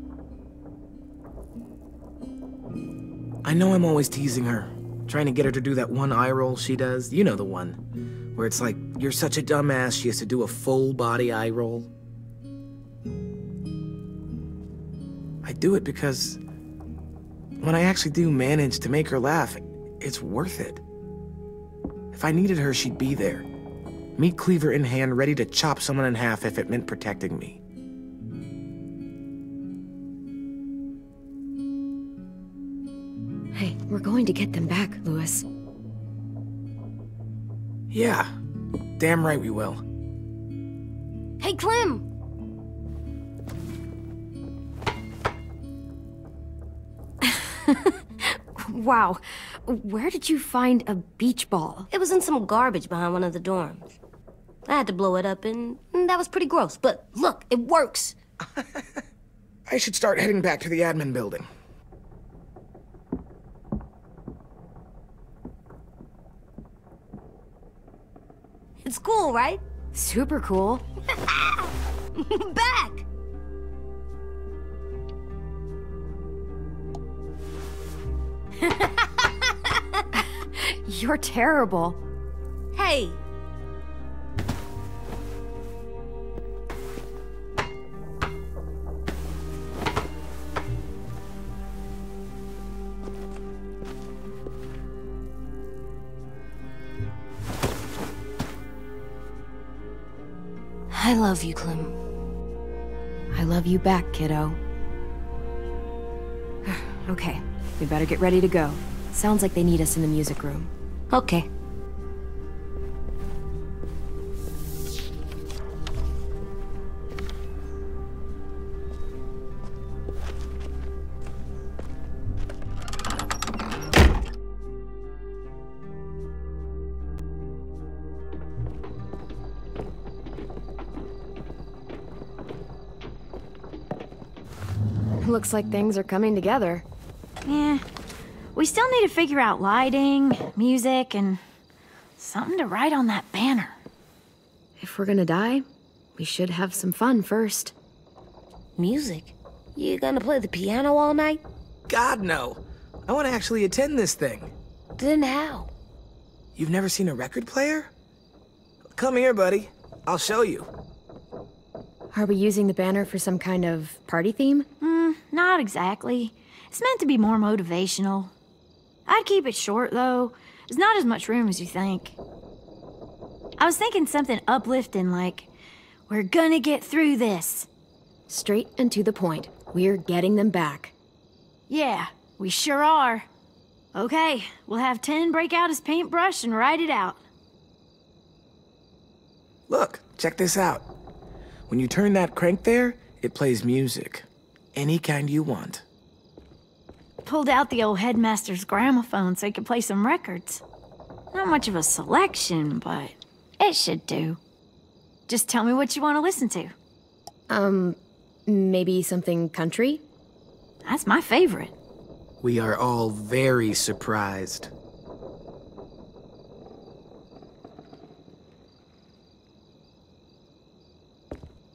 I know I'm always teasing her, trying to get her to do that one eye roll she does. You know the one, where it's like, you're such a dumbass, she has to do a full body eye roll. I do it because when I actually do manage to make her laugh, it's worth it. If I needed her, she'd be there. Meat cleaver in hand, ready to chop someone in half if it meant protecting me. Hey, we're going to get them back, Louis. Yeah, damn right we will. Hey, Clem! Wow, where did you find a beach ball? It was in some garbage behind one of the dorms. I had to blow it up, and that was pretty gross. But look, it works. I should start heading back to the admin building. It's cool, right? Super cool. Back! You're terrible. Hey! I love you, Clem. I love you back, kiddo. Okay, we better get ready to go. Sounds like they need us in the music room. Okay. Looks like things are coming together. Yeah. We still need to figure out lighting, music, and something to write on that banner. If we're gonna die, we should have some fun first. Music? You gonna play the piano all night? God, no. I want to actually attend this thing. Then how? You've never seen a record player? Come here, buddy. I'll show you. Are we using the banner for some kind of party theme? Not exactly. It's meant to be more motivational. I'd keep it short, though. There's not as much room as you think. I was thinking something uplifting like, we're gonna get through this. Straight and to the point. We're getting them back. Yeah, we sure are. Okay, we'll have 10 break out his paintbrush and write it out. Look, check this out. When you turn that crank there, it plays music. Any kind you want. Pulled out the old headmaster's gramophone so he could play some records. Not much of a selection, but it should do. Just tell me what you want to listen to. Maybe something country? That's my favorite. We are all very surprised.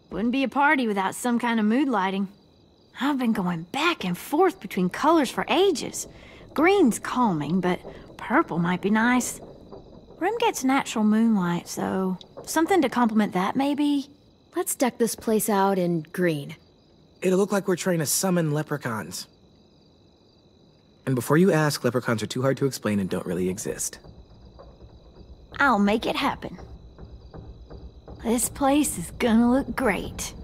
Wouldn't be a party without some kind of mood lighting. I've been going back and forth between colors for ages. Green's calming, but purple might be nice. Room gets natural moonlight, so something to complement that, maybe? Let's deck this place out in green. It'll look like we're trying to summon leprechauns. And before you ask, leprechauns are too hard to explain and don't really exist. I'll make it happen. This place is gonna look great.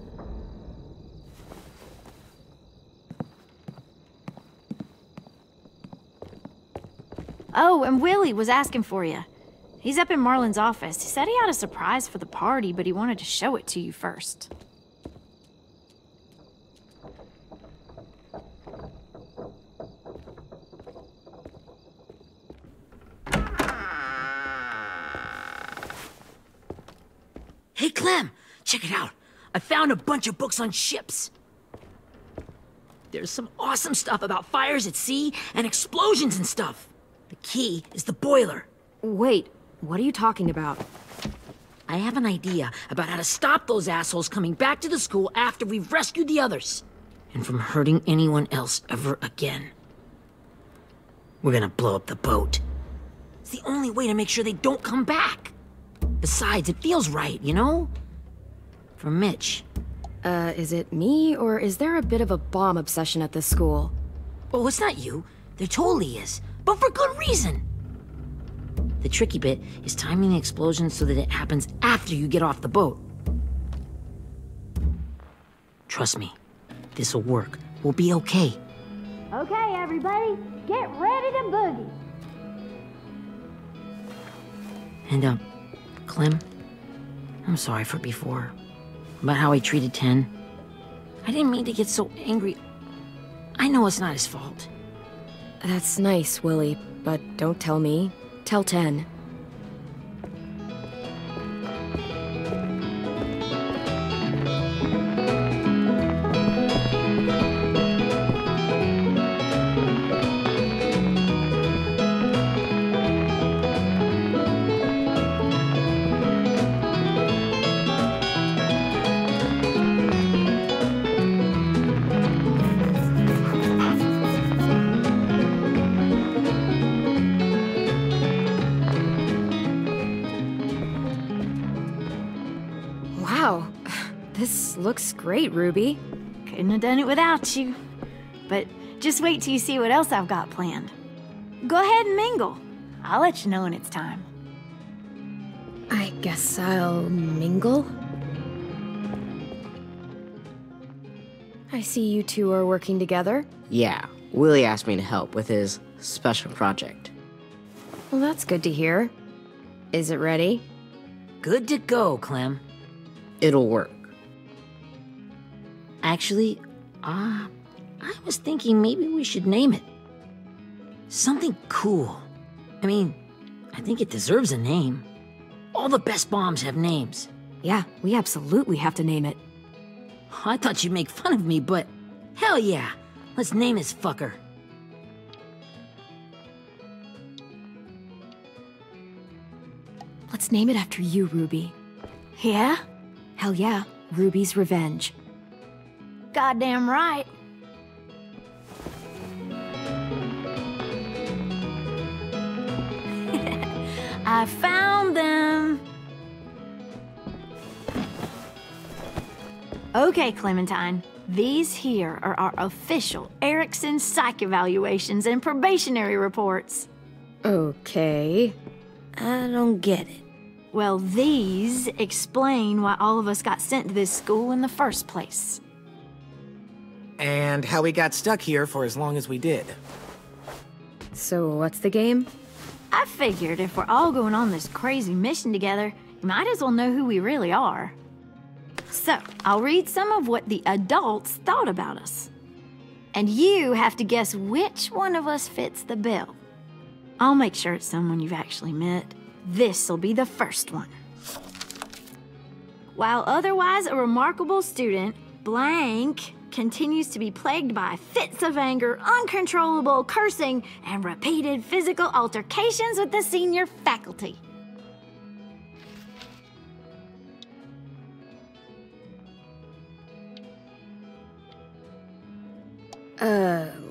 Oh, and Willie was asking for you. He's up in Marlin's office. He said he had a surprise for the party, but he wanted to show it to you first. Hey, Clem, check it out. I found a bunch of books on ships. There's some awesome stuff about fires at sea and explosions and stuff. The key is the boiler. Wait, what are you talking about? I have an idea about how to stop those assholes coming back to the school after we've rescued the others. And from hurting anyone else ever again. We're gonna blow up the boat. It's the only way to make sure they don't come back. Besides, it feels right, you know? For Mitch. Is it me, or is there a bit of a bomb obsession at this school? Oh, it's not you. There totally is. But for good reason. The tricky bit is timing the explosion so that it happens after you get off the boat. Trust me, this'll work. We'll be okay. Okay, everybody, get ready to boogie. And, Clem, I'm sorry for before. About how I treated Ten. I didn't mean to get so angry. I know it's not his fault. That's nice, Willie, but don't tell me. Tell 10. Wow, this looks great, Ruby. Couldn't have done it without you. But just wait till you see what else I've got planned. Go ahead and mingle. I'll let you know when it's time. I guess I'll mingle? I see you two are working together. Yeah, Willie asked me to help with his special project. Well, that's good to hear. Is it ready? Good to go, Clem. It'll work. Actually, I was thinking maybe we should name it. Something cool. I mean, I think it deserves a name. All the best bombs have names. Yeah, we absolutely have to name it. I thought you'd make fun of me, but hell yeah. Let's name this fucker. Let's name it after you, Ruby. Yeah? Hell yeah, Ruby's Revenge. Goddamn right. I found them. Okay, Clementine. These here are our official Erickson psych evaluations and probationary reports. Okay. I don't get it. Well, these explain why all of us got sent to this school in the first place. And how we got stuck here for as long as we did. So what's the game? I figured if we're all going on this crazy mission together, you might as well know who we really are. So, I'll read some of what the adults thought about us. And you have to guess which one of us fits the bill. I'll make sure it's someone you've actually met. This'll be the first one. While otherwise a remarkable student, blank continues to be plagued by fits of anger, uncontrollable cursing, and repeated physical altercations with the senior faculty.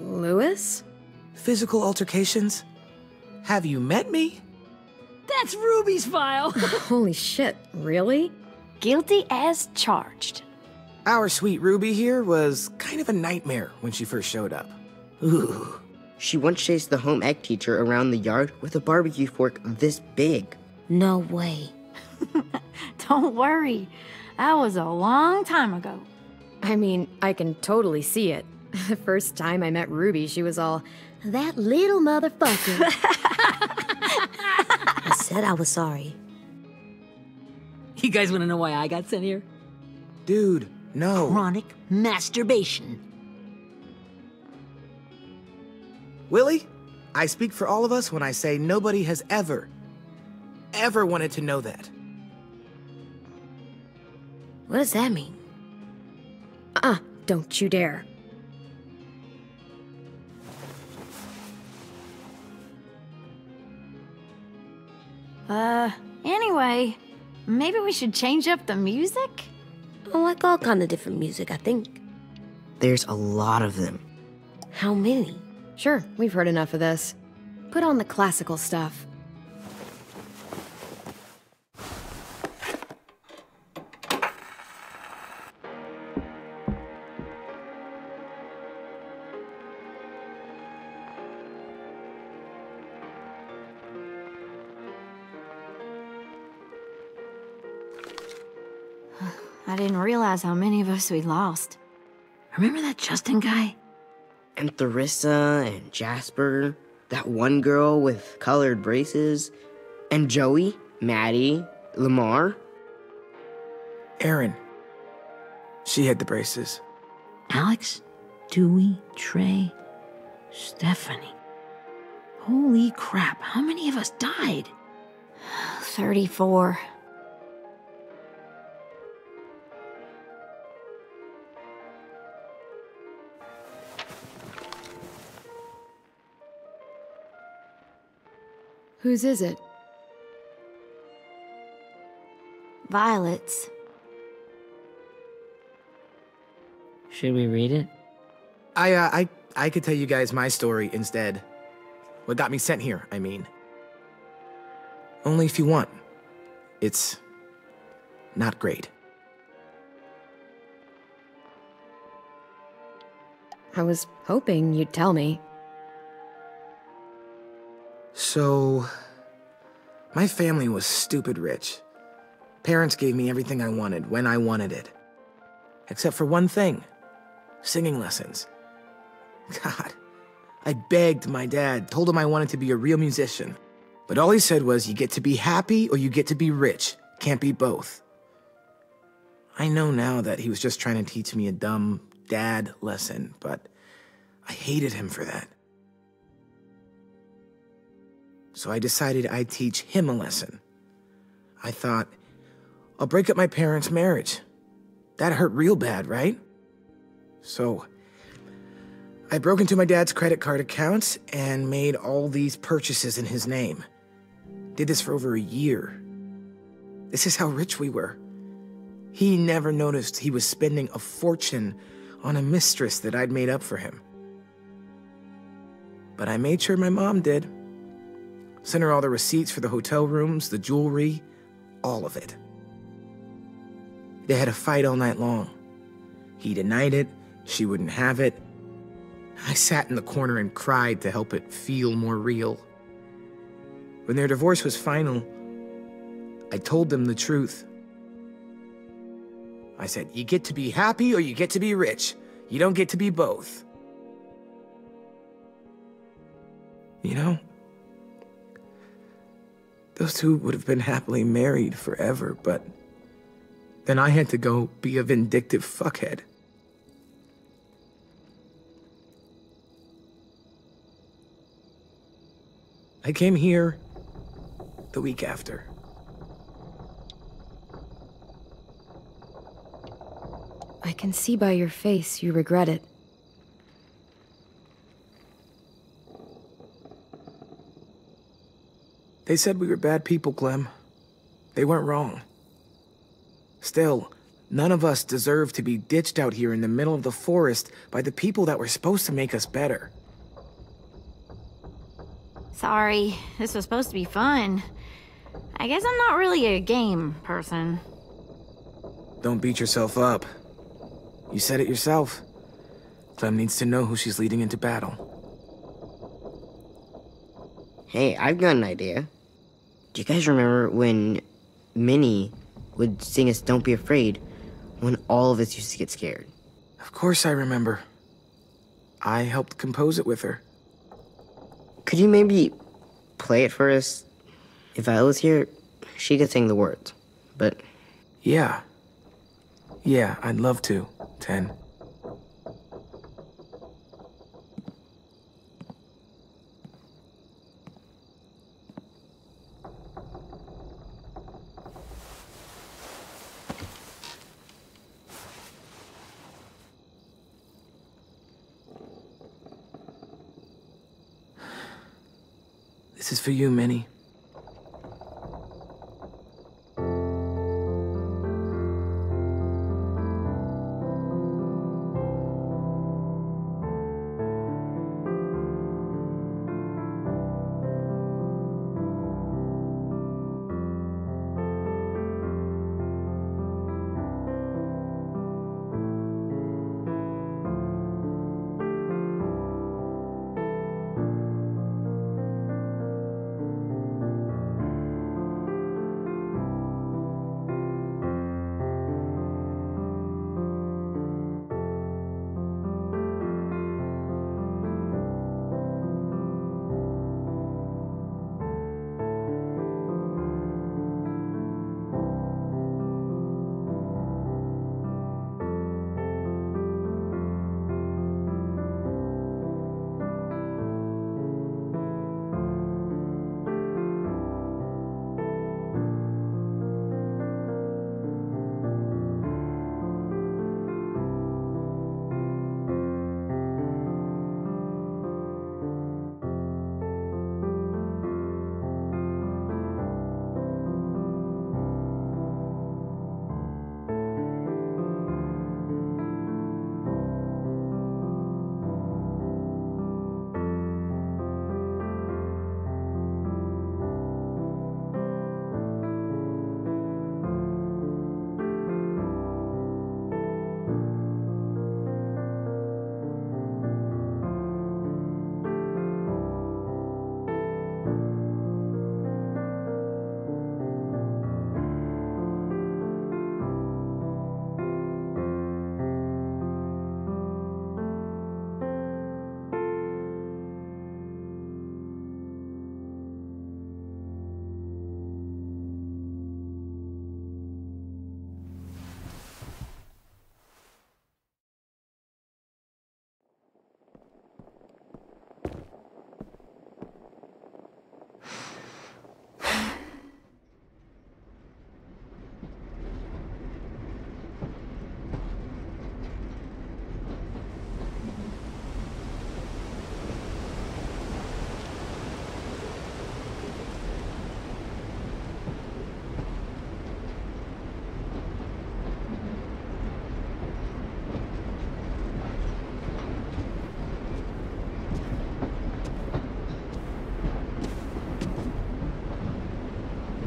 Lewis? Physical altercations? Have you met me? That's Ruby's file. Holy shit, really? Guilty as charged. Our sweet Ruby here was kind of a nightmare when she first showed up. Ooh. She once chased the home ec teacher around the yard with a barbecue fork this big. No way. Don't worry. That was a long time ago. I mean, I can totally see it. The first time I met Ruby, she was all, "That little motherfucker." I said I was sorry. You guys want to know why I got sent here? Dude, no. Chronic masturbation. Willie, I speak for all of us when I say nobody has ever wanted to know that. What does that mean? Don't you dare. Anyway, maybe we should change up the music? I like all kind of different music, I think. There's a lot of them. How many? Sure, we've heard enough of this. Put on the classical stuff. I didn't realize how many of us we'd lost. Remember that Justin guy? And Theresa and Jasper, that one girl with colored braces, and Joey, Maddie, Lamar. Erin. She had the braces. Alex, Dewey, Trey, Stephanie. Holy crap, how many of us died? 34. Whose is it? Violet's. Should we read it? I could tell you guys my story instead. What got me sent here, I mean. Only if you want. It's not great. I was hoping you'd tell me. So, my family was stupid rich. Parents gave me everything I wanted when I wanted it. Except for one thing. Singing lessons. God, I begged my dad, told him I wanted to be a real musician. But all he said was, you get to be happy or you get to be rich. Can't be both. I know now that he was just trying to teach me a dumb dad lesson, but I hated him for that. So I decided I'd teach him a lesson. I thought, I'll break up my parents' marriage. That hurt real bad, right? So I broke into my dad's credit card accounts and made all these purchases in his name. Did this for over a year. This is how rich we were. He never noticed he was spending a fortune on a mistress that I'd made up for him. But I made sure my mom did. Sent her all the receipts for the hotel rooms, the jewelry, all of it. They had a fight all night long. He denied it, she wouldn't have it. I sat in the corner and cried to help it feel more real. When their divorce was final, I told them the truth. I said, you get to be happy or you get to be rich. You don't get to be both. You know, those two would have been happily married forever, but then I had to go be a vindictive fuckhead. I came here the week after. I can see by your face you regret it. They said we were bad people, Clem. They weren't wrong. Still, none of us deserve to be ditched out here in the middle of the forest by the people that were supposed to make us better. Sorry, this was supposed to be fun. I guess I'm not really a game person. Don't beat yourself up. You said it yourself. Clem needs to know who she's leading into battle. Hey, I've got an idea. Do you guys remember when Minnie would sing us Don't Be Afraid when all of us used to get scared? Of course I remember. I helped compose it with her. Could you maybe play it for us? If Viola was here, she could sing the words, but... Yeah. Yeah, I'd love to, Ten. This is for you, Minnie.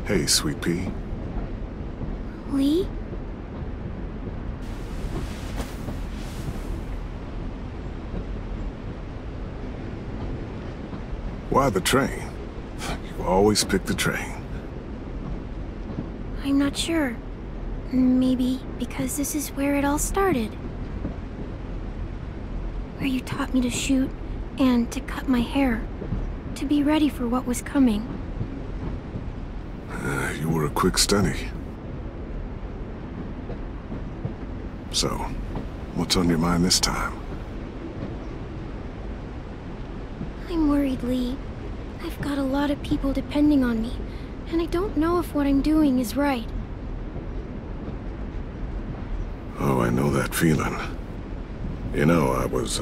Hey, Sweet Pea. Lee? Why the train? You always pick the train. I'm not sure. Maybe because this is where it all started. Where you taught me to shoot and to cut my hair. To be ready for what was coming. You were a quick study. So, what's on your mind this time? I'm worried, Lee. I've got a lot of people depending on me, and I don't know if what I'm doing is right. Oh, I know that feeling. You know, I was,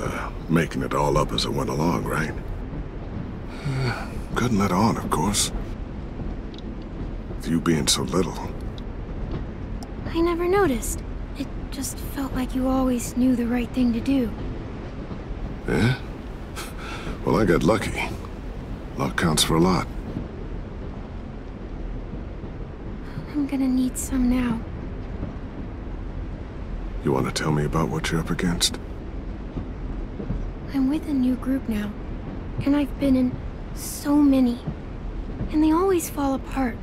making it all up as I went along, right? Couldn't let on, of course. With you being so little. I never noticed. It just felt like you always knew the right thing to do. Yeah? Well, I got lucky. Luck counts for a lot. I'm gonna need some now. You want to tell me about what you're up against? I'm with a new group now, and I've been in so many, and they always fall apart.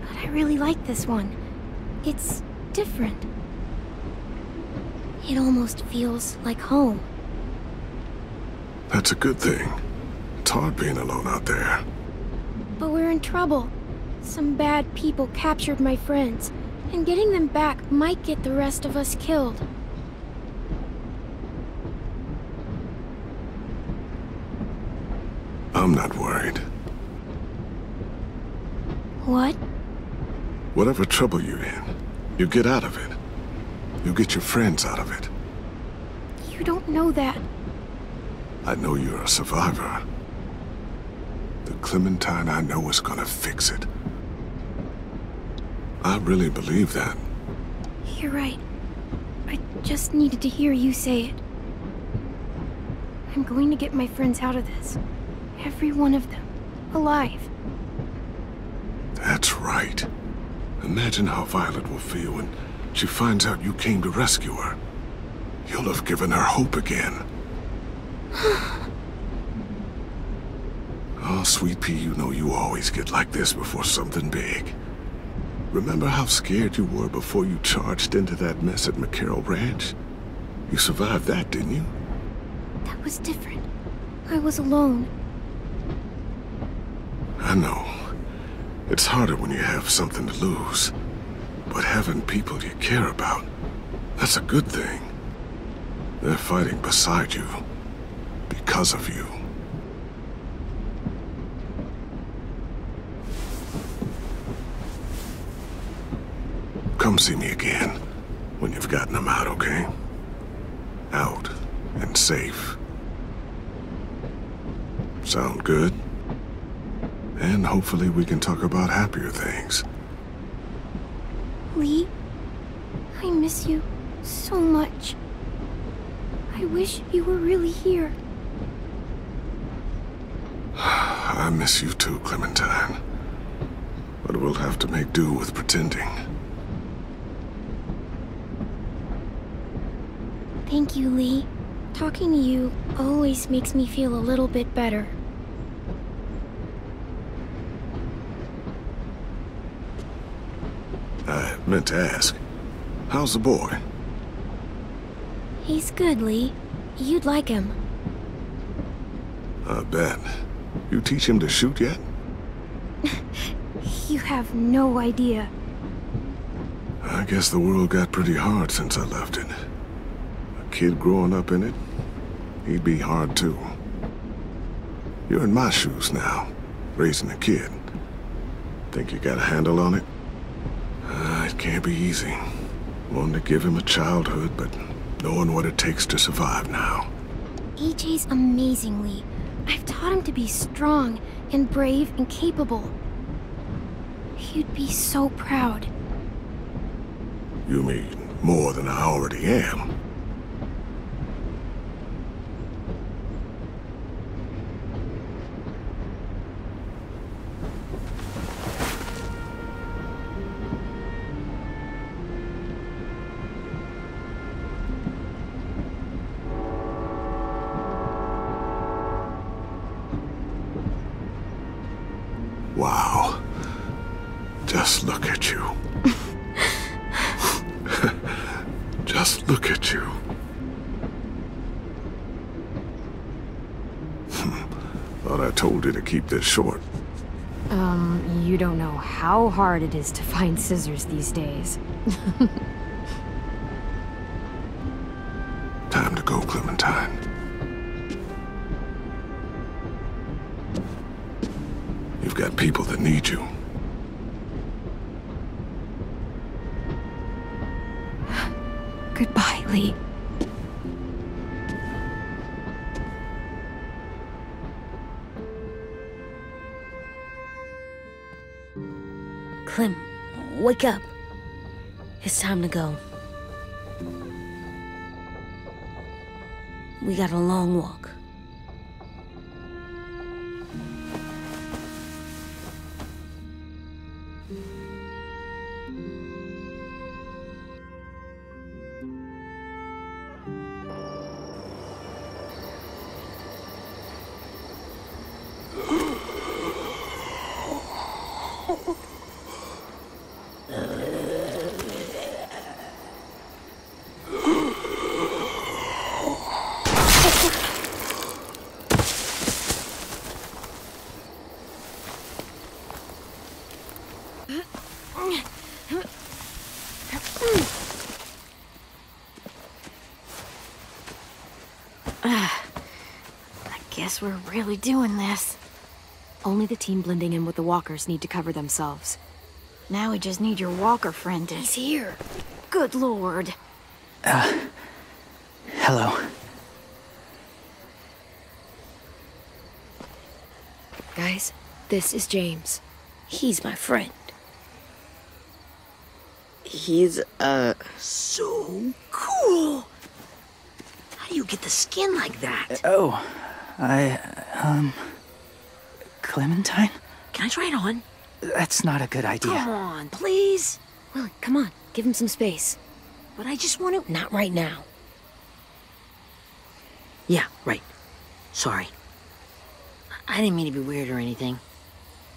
But I really like this one. It's different. It almost feels like home. That's a good thing. It's hard being alone out there. But we're in trouble. Some bad people captured my friends, and getting them back might get the rest of us killed. I'm not worried. What? Whatever trouble you're in, you get out of it. You get your friends out of it. You don't know that. I know you're a survivor. The Clementine I know is gonna fix it. I really believe that. You're right. I just needed to hear you say it. I'm going to get my friends out of this. Every one of them. Alive. That's right. Imagine how Violet will feel when she finds out you came to rescue her. You'll have given her hope again. Oh, Sweet Pea, you know you always get like this before something big. Remember how scared you were before you charged into that mess at McCarroll Ranch? You survived that, didn't you? That was different. I was alone. I know. It's harder when you have something to lose. But having people you care about, that's a good thing. They're fighting beside you. Because of you. Come see me again when you've gotten them out, okay? Out and safe. Sound good? And hopefully we can talk about happier things. Lee, I miss you so much. I wish you were really here. I miss you too, Clementine. But we'll have to make do with pretending. Thank you, Lee. Talking to you always makes me feel a little bit better. I meant to ask, how's the boy? He's good, Lee. You'd like him. I bet. You teach him to shoot yet? You have no idea. I guess the world got pretty hard since I left it. A kid growing up in it, he'd be hard too. You're in my shoes now, raising a kid. Think you got a handle on it? It can't be easy. Wanting to give him a childhood, but knowing what it takes to survive now. EJ's amazing, Lee. I've taught him to be strong and brave and capable. He'd be so proud. You mean more than I already am? Wow. Just look at you. Just look at you. Thought I told you to keep this short. You don't know how hard it is to find scissors these days. Time to go, Clementine. people that need you. Goodbye, Lee. Clem, wake up. It's time to go. We got a long walk. Guess we're really doing this. Only the team blending in with the walkers need to cover themselves. Now we just need your walker friend to... He's here. Good lord. Hello. Guys, this is James. He's my friend. He's, So cool! How do you get the skin like that? Clementine? Can I try it on? That's not a good idea. Come on, please. Willie, come on, give him some space. But I just want to... Not right now. Yeah, right. Sorry. I didn't mean to be weird or anything.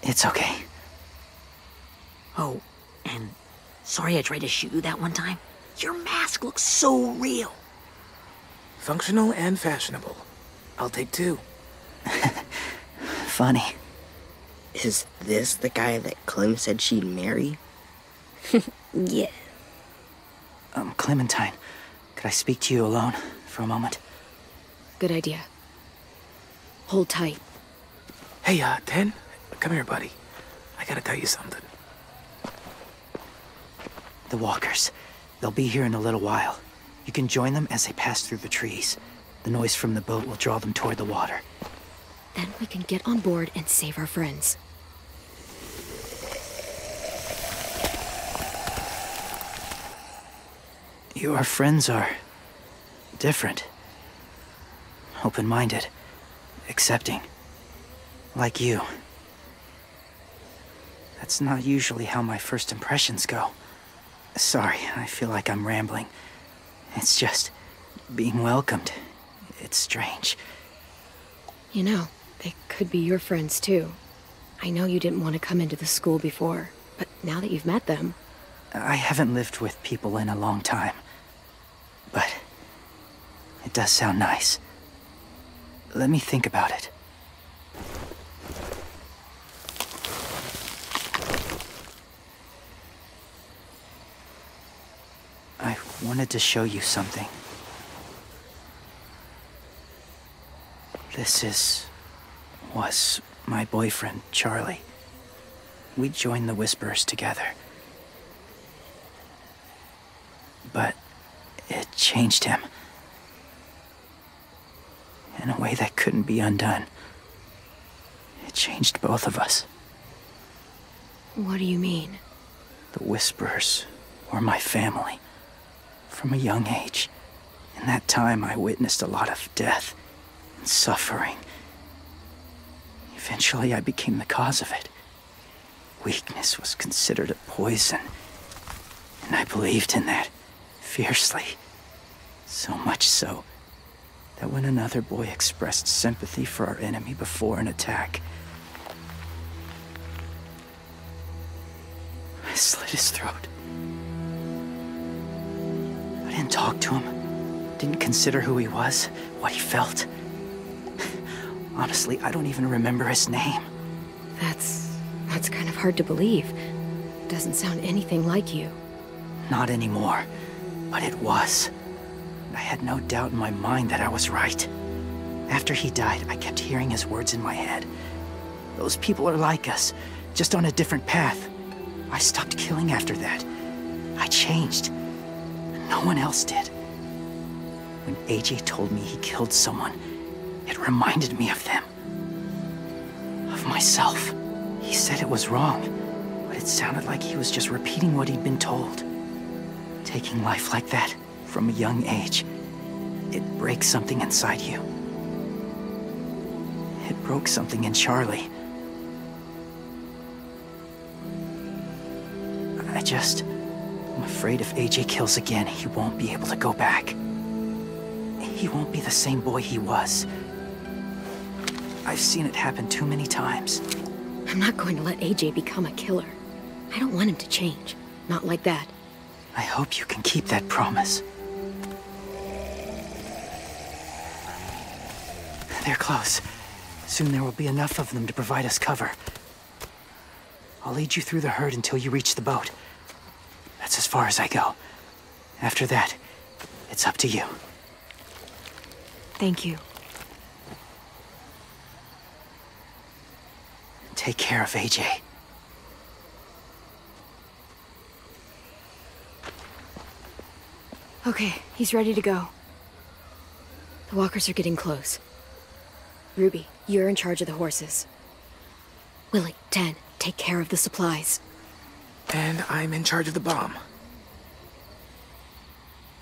It's okay. Oh, and sorry I tried to shoot you that one time. Your mask looks so real. Functional and fashionable. I'll take 2. Funny. is this the guy that Clem said she'd marry? Yeah. Clementine, could I speak to you alone for a moment? Good idea. Hold tight. Hey, Ten, come here, buddy. I gotta tell you something. The walkers. They'll be here in a little while. You can join them as they pass through the trees. The noise from the boat will draw them toward the water. Then we can get on board and save our friends. Your friends are different. Open-minded. Accepting. Like you. That's not usually how my first impressions go. Sorry, I feel like I'm rambling. It's just being welcomed. It's strange. You know, they could be your friends too. I know you didn't want to come into the school before, but now that you've met them... I haven't lived with people in a long time. But it does sound nice. Let me think about it. I wanted to show you something. This was my boyfriend, Charlie. We joined the Whisperers together. But it changed him. In a way that couldn't be undone. It changed both of us. What do you mean? The Whisperers were my family. From a young age. In that time, I witnessed a lot of death and suffering. Eventually, I became the cause of it. Weakness was considered a poison. And I believed in that fiercely. So much so that when another boy expressed sympathy for our enemy before an attack, I slit his throat. I didn't talk to him. Didn't consider who he was, what he felt. Honestly, I don't even remember his name. That's kind of hard to believe. Doesn't sound anything like you. Not anymore, but it was. I had no doubt in my mind that I was right. After he died, I kept hearing his words in my head. Those people are like us. just on a different path. I stopped killing after that. I changed. No one else did. When AJ told me he killed someone, it reminded me of them. Of myself. He said it was wrong, but it sounded like he was just repeating what he'd been told. Taking life like that, from a young age, it breaks something inside you. It broke something in Charlie. I'm afraid if AJ kills again, he won't be able to go back. He won't be the same boy he was. I've seen it happen too many times. I'm not going to let AJ become a killer. I don't want him to change. Not like that. I hope you can keep that promise. They're close. Soon there will be enough of them to provide us cover. I'll lead you through the herd until you reach the boat. That's as far as I go. After that, it's up to you. Thank you. Take care of AJ. Okay, he's ready to go. The walkers are getting close. Ruby, you're in charge of the horses. Willie, Dan, take care of the supplies. And I'm in charge of the bomb.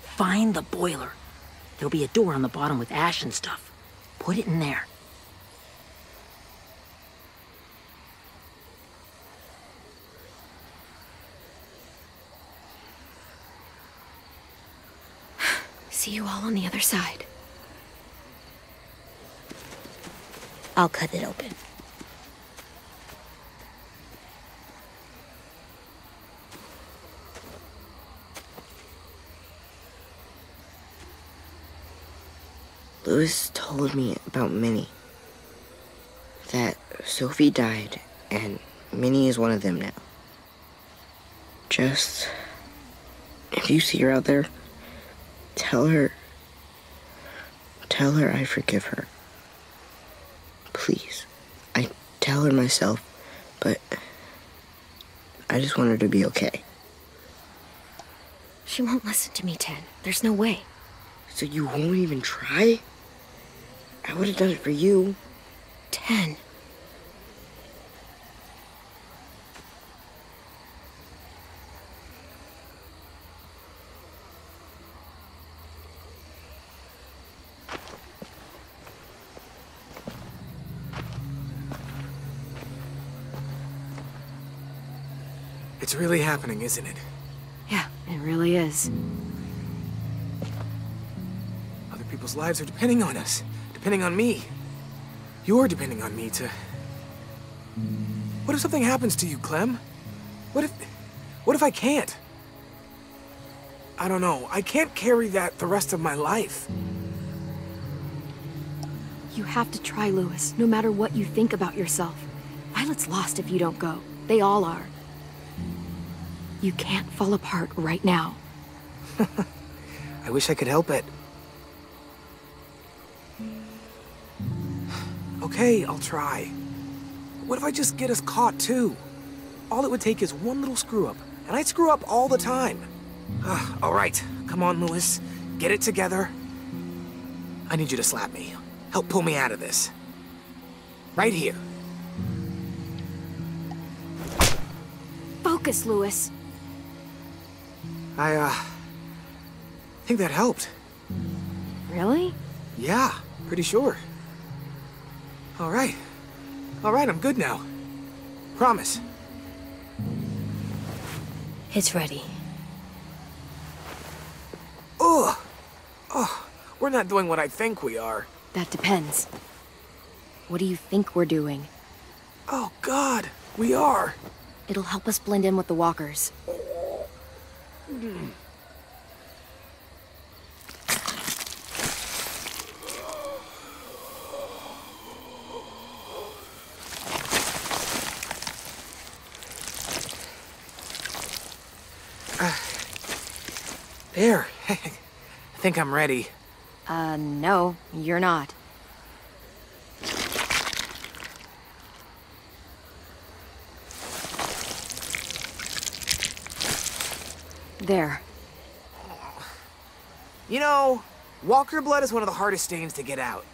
Find the boiler. There'll be a door on the bottom with ash and stuff. Put it in there. See you all on the other side. I'll cut it open. Louis told me about Minnie. That Sophie died, and Minnie is one of them now. Just... if you see her out there, tell her I forgive her. Please. I tell her myself, but I just want her to be okay. She won't listen to me, Ten. There's no way. So you won't even try? I would have done it for you. 10. It's really happening, isn't it? Yeah, it really is. Other people's lives are depending on us. Depending on me. You're depending on me to... What if something happens to you, Clem? What if I can't? I don't know. I can't carry that the rest of my life. You have to try, Louis, no matter what you think about yourself. Violet's lost if you don't go. They all are. You can't fall apart right now. I wish I could help it. Okay, I'll try. What if I just get us caught, too? All it would take is one little screw-up, and I'd screw up all the time. All right, come on, Louis. Get it together. I need you to slap me. Help pull me out of this. Right here. Focus, Louis. I think that helped. Really? Yeah, pretty sure. All right, I'm good now. Promise. It's ready. Ugh! Oh, we're not doing what I think we are. That depends. What do you think we're doing? Oh, God, we are. It'll help us blend in with the walkers. There. I think I'm ready. No, you're not. There. You know, walker blood is one of the hardest stains to get out.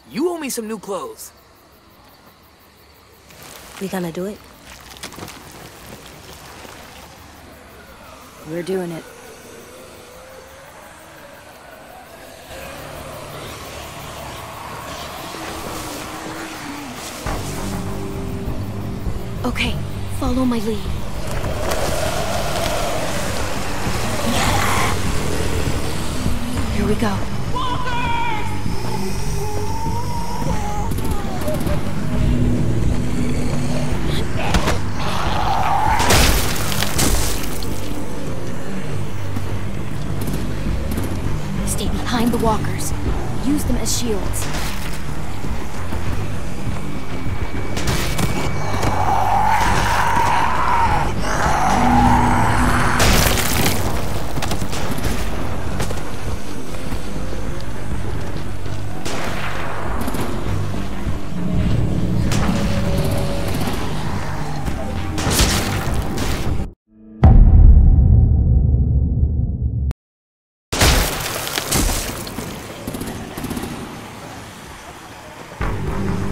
You owe me some new clothes. We gonna do it? We're doing it. Okay, follow my lead. Here we go. Stay behind the walkers. Use them as shields.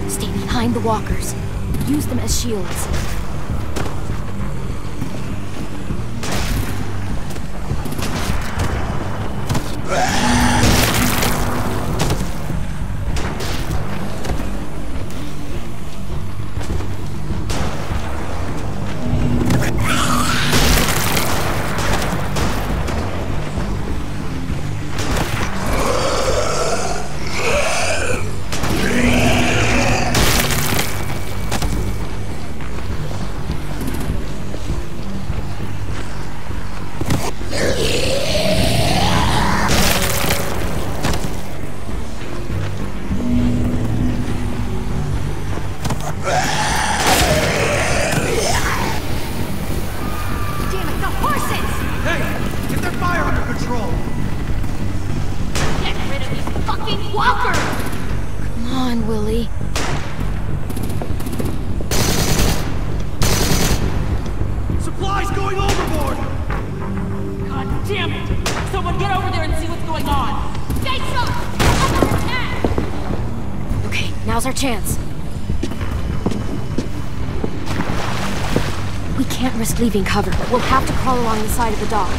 Stay behind the walkers. Use them as shields. Come on, Willie. Supplies going overboard! God damn it! Someone get over there and see what's going on! Stay sharp! Under attack! Okay, now's our chance. We can't risk leaving cover. We'll have to crawl along the side of the dock.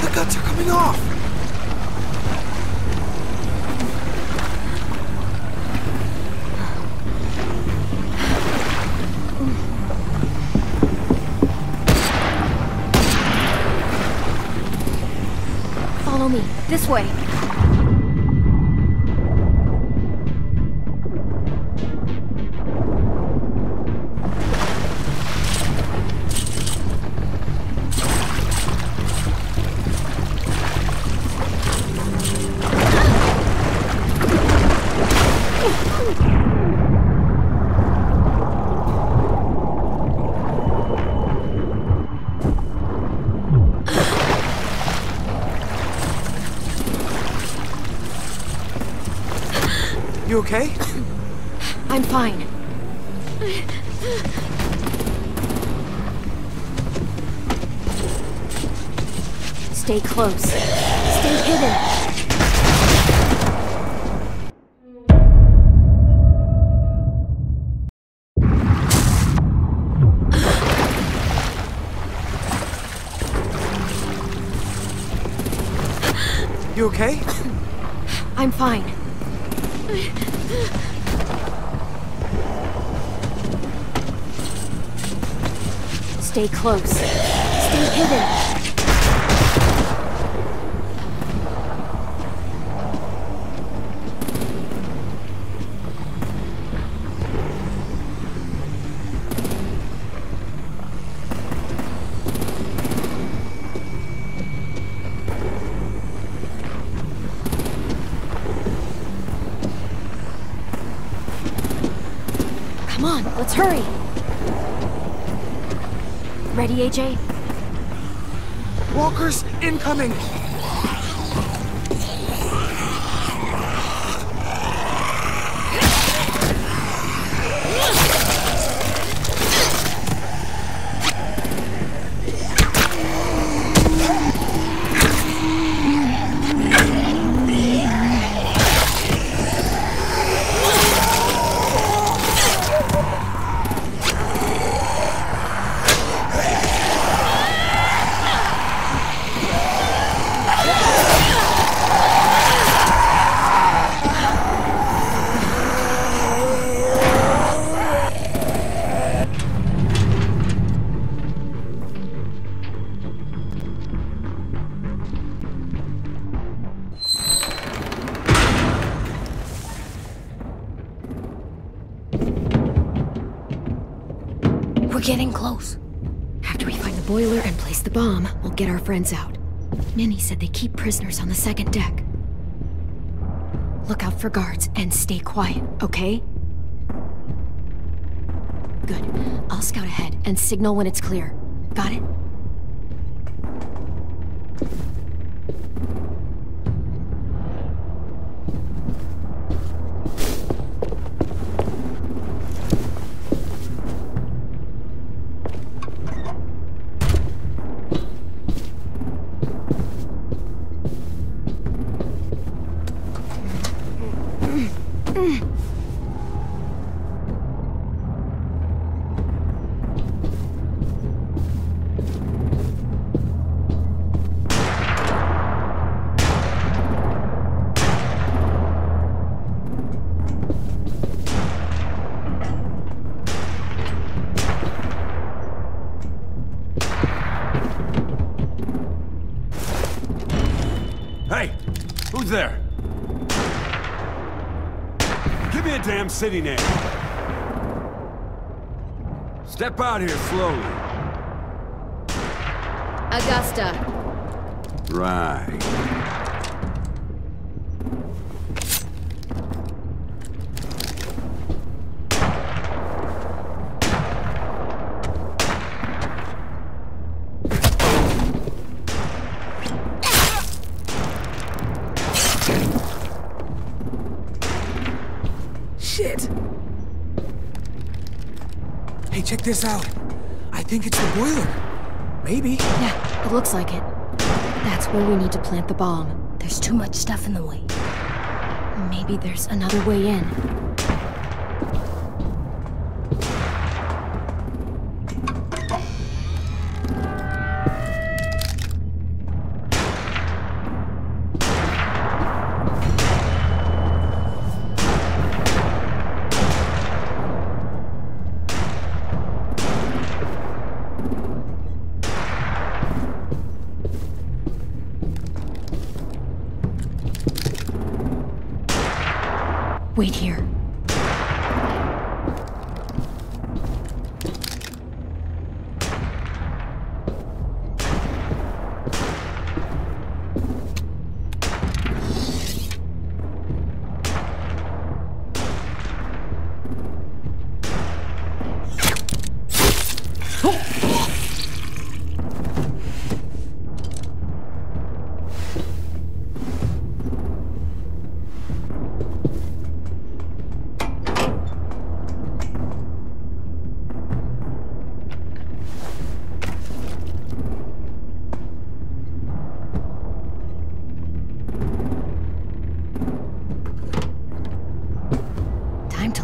The guts are coming off! Follow me. This way. You okay? I'm fine. Stay close. Stay hidden. You okay? I'm fine. Stay close. Stay hidden. Come on, let's hurry. Ready, AJ? Walkers incoming! We're getting close. After we find the boiler and place the bomb, we'll get our friends out. Minnie said they keep prisoners on the second deck. Look out for guards and stay quiet, okay? Good. I'll scout ahead and signal when it's clear. Got it? Hey! Who's there? Give me a damn city name. Step out here slowly. Augusta. Right. Shit! Hey, check this out. I think it's the boiler. Maybe. Yeah, it looks like it. That's where we need to plant the bomb. There's too much stuff in the way. Maybe there's another way in. Wait here.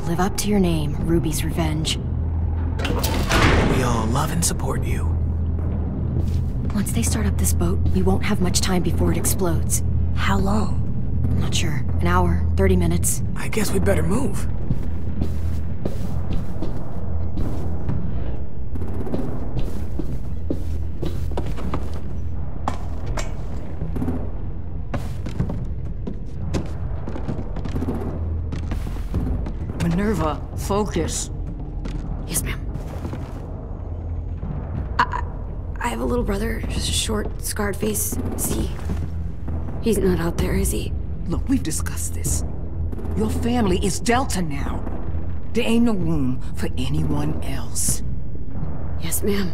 Live up to your name, Ruby's Revenge. We all love and support you. Once they start up this boat, we won't have much time before it explodes. How long? I'm not sure. An hour, 30 minutes. I guess we'd better move. Minerva, focus. Yes, ma'am. I have a little brother, just a short, scarred face. See? He's not out there, is he? Look, we've discussed this. Your family is Delta now. There ain't no room for anyone else. Yes, ma'am.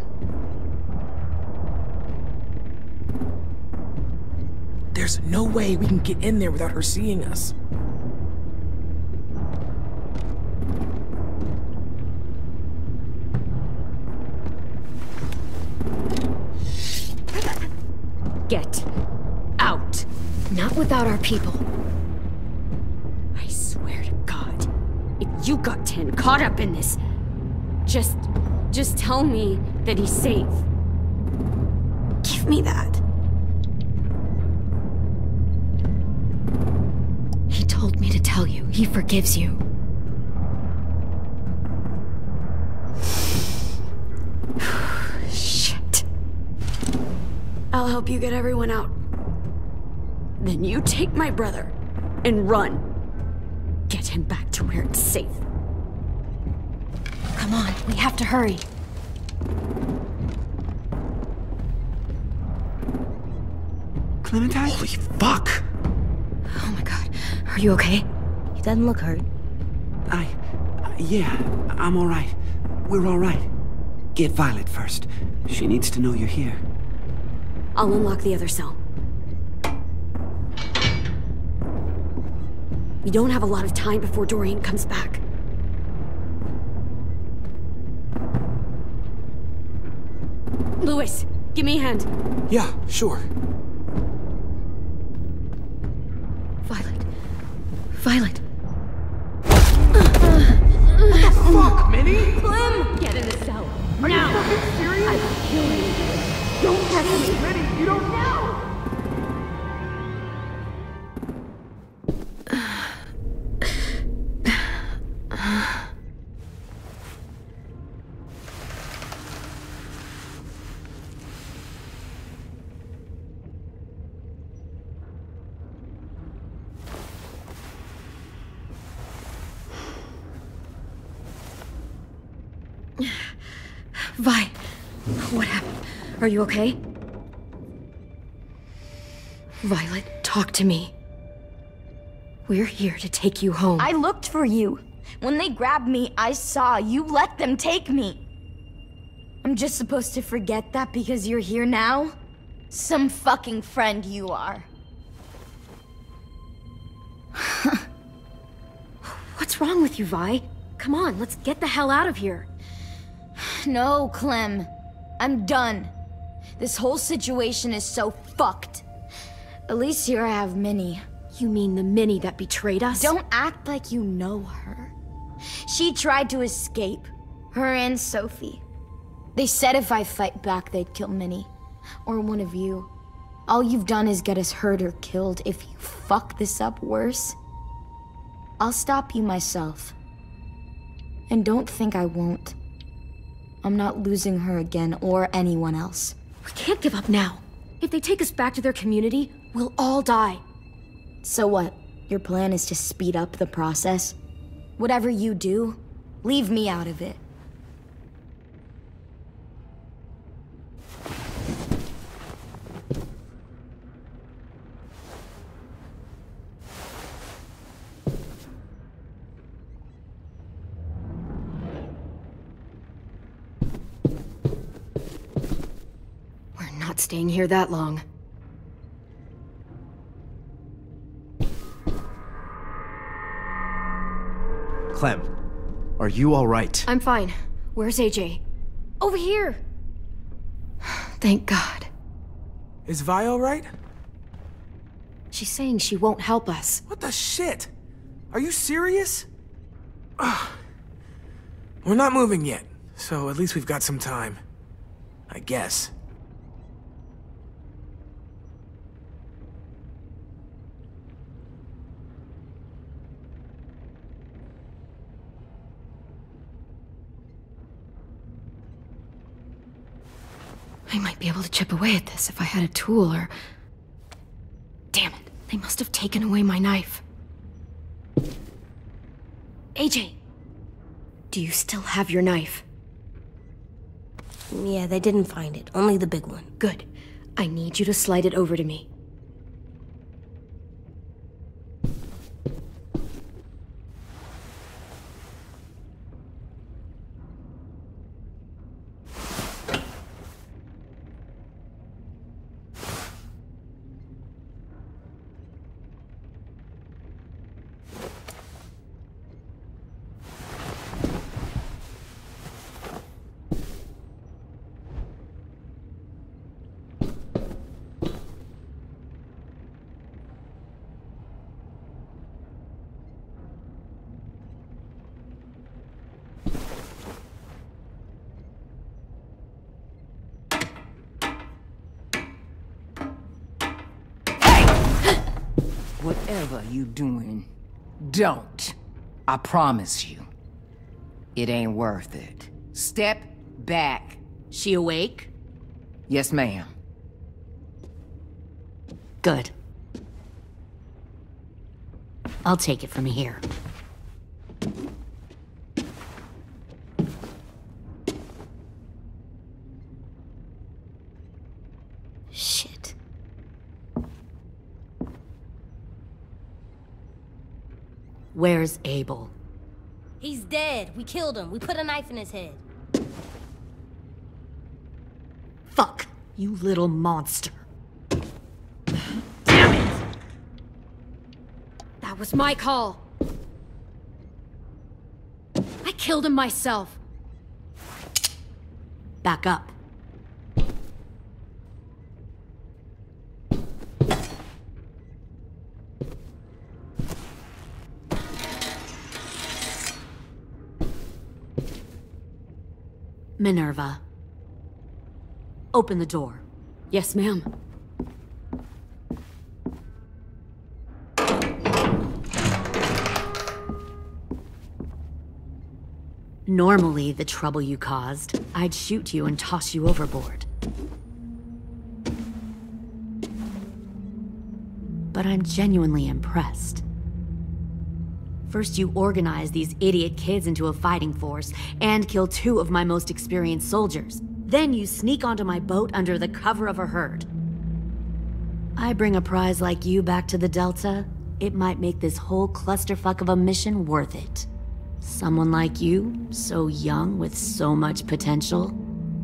There's no way we can get in there without her seeing us. Get out. Not without our people. I swear to God, if you got 10 caught up in this, just tell me that he's safe. Give me that. He told me to tell you. He forgives you. Shit. I'll help you get everyone out. Then you take my brother and run. Get him back to where it's safe. Come on, we have to hurry. Clementine? Holy fuck! Oh my God. Are you okay? He doesn't look hurt. Yeah, I'm all right. We're all right. Get Violet first. She needs to know you're here. I'll unlock the other cell. We don't have a lot of time before Dorian comes back. Louis, give me a hand. Yeah, sure. Violet. What the fuck, Minnie? Clem! Get in the cell. Are now. you fucking serious? I will kill you. Don't touch me, Minnie! You don't know! Vi, what happened? Are you okay? Violet, talk to me. We're here to take you home. I looked for you. When they grabbed me, I saw you let them take me. I'm just supposed to forget that because you're here now? Some fucking friend you are. What's wrong with you, Vi? Come on, let's get the hell out of here. No, Clem. I'm done. This whole situation is so fucked. At least here I have Minnie. You mean the Minnie that betrayed us? Don't act like you know her. She tried to escape. Her and Sophie. They said if I fight back, they'd kill Minnie. Or one of you. All you've done is get us hurt or killed. If you fuck this up worse, I'll stop you myself. And don't think I won't. I'm not losing her again, or anyone else. We can't give up now. If they take us back to their community, we'll all die. So what? Your plan is to speed up the process? Whatever you do, leave me out of it. Not staying here that long. Clem, are you all right? I'm fine. Where's AJ? Over here! Thank God. Is Vi all right? She's saying she won't help us. What the shit? Are you serious? Ugh. We're not moving yet, so at least we've got some time. I guess. I might be able to chip away at this if I had a tool or... Damn it, they must have taken away my knife. AJ, do you still have your knife? Yeah, they didn't find it. Only the big one. Good. I need you to slide it over to me. Whatever you doing, don't. I promise you. It ain't worth it. Step back. She awake? Yes, ma'am. Good. I'll take it from here. Shit. Where's Abel? He's dead. We killed him. We put a knife in his head. Fuck, you little monster. Damn it! That was my call. I killed him myself. Back up. Minerva. Open the door. Yes, ma'am. Normally, the trouble you caused, I'd shoot you and toss you overboard. But I'm genuinely impressed. First, you organize these idiot kids into a fighting force and kill 2 of my most experienced soldiers. Then you sneak onto my boat under the cover of a herd. I bring a prize like you back to the Delta, it might make this whole clusterfuck of a mission worth it. Someone like you, so young with so much potential,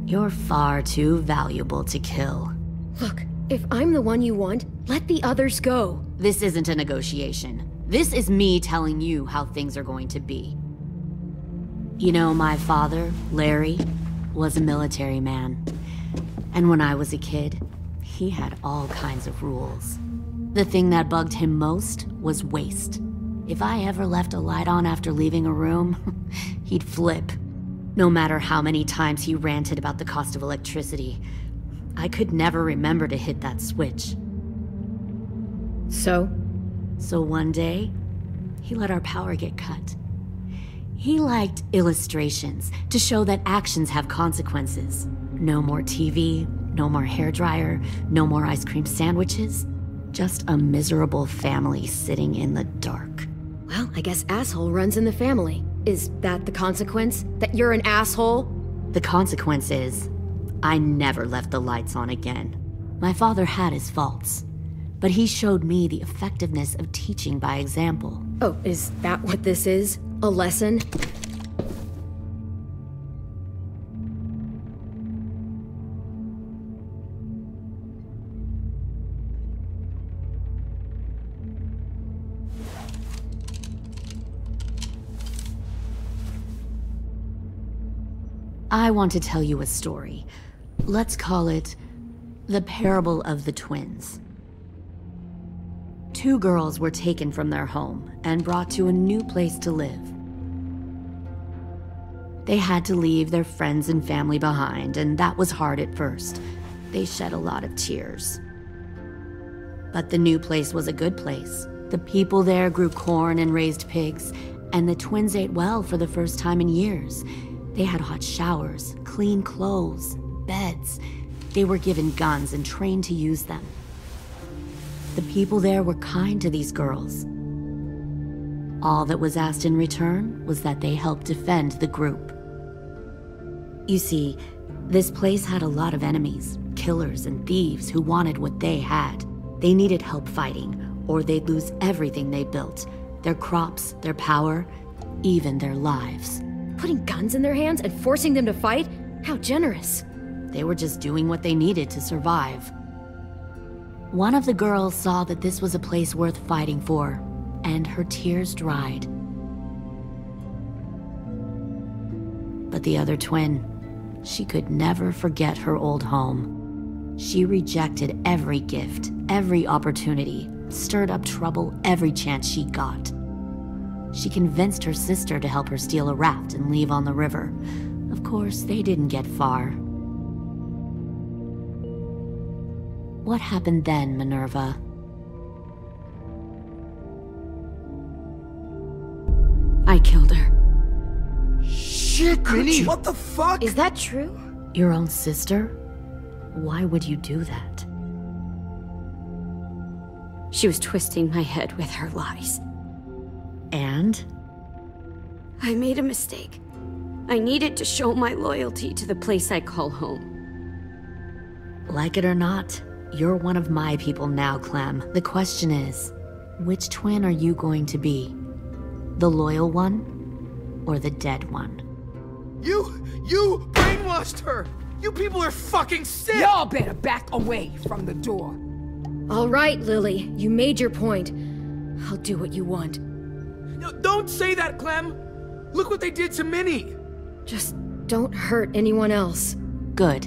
you're far too valuable to kill. Look, if I'm the one you want, let the others go. This isn't a negotiation. This is me telling you how things are going to be. You know, my father, Larry, was a military man. And when I was a kid, he had all kinds of rules. The thing that bugged him most was waste. If I ever left a light on after leaving a room, he'd flip. No matter how many times he ranted about the cost of electricity, I could never remember to hit that switch. So one day, he let our power get cut. He liked illustrations to show that actions have consequences. No more TV, no more hairdryer, no more ice cream sandwiches. Just a miserable family sitting in the dark. Well, I guess asshole runs in the family. Is that the consequence? That you're an asshole? The consequence is, I never left the lights on again. My father had his faults, but he showed me the effectiveness of teaching by example. Oh, is that what this is? A lesson? I want to tell you a story. Let's call it the parable of the twins. 2 girls were taken from their home and brought to a new place to live. They had to leave their friends and family behind, and that was hard at first. They shed a lot of tears. But the new place was a good place. The people there grew corn and raised pigs, and the twins ate well for the first time in years. They had hot showers, clean clothes, beds. They were given guns and trained to use them. The people there were kind to these girls. All that was asked in return was that they help defend the group. You see, this place had a lot of enemies, killers and thieves who wanted what they had. They needed help fighting, or they'd lose everything they built. Their crops, their power, even their lives. Putting guns in their hands and forcing them to fight? How generous. They were just doing what they needed to survive. One of the girls saw that this was a place worth fighting for, and her tears dried. But the other twin, she could never forget her old home. She rejected every gift, every opportunity, stirred up trouble every chance she got. She convinced her sister to help her steal a raft and leave on the river. Of course, they didn't get far. What happened then, Minerva? I killed her. Shit, Minnie! What the fuck? Is that true? Your own sister? Why would you do that? She was twisting my head with her lies. And? I made a mistake. I needed to show my loyalty to the place I call home. Like it or not, you're one of my people now, Clem. The question is, which twin are you going to be? The loyal one, or the dead one? You brainwashed her! You people are fucking sick! Y'all better back away from the door. All right, Lily, you made your point. I'll do what you want. No, don't say that, Clem! Look what they did to Minnie! Just don't hurt anyone else. Good.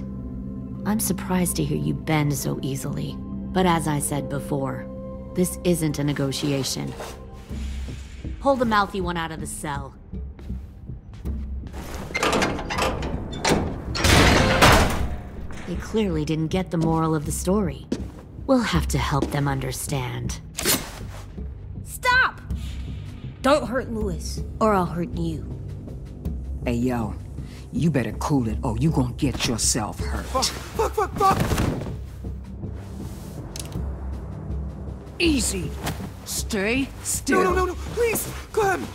I'm surprised to hear you bend so easily. But as I said before, this isn't a negotiation. Pull the mouthy one out of the cell. They clearly didn't get the moral of the story. We'll have to help them understand. Stop! Don't hurt Louis, or I'll hurt you. Hey, yo. You better cool it, or you gonna get yourself hurt. Fuck! Easy. Stay still. No, please, Clem!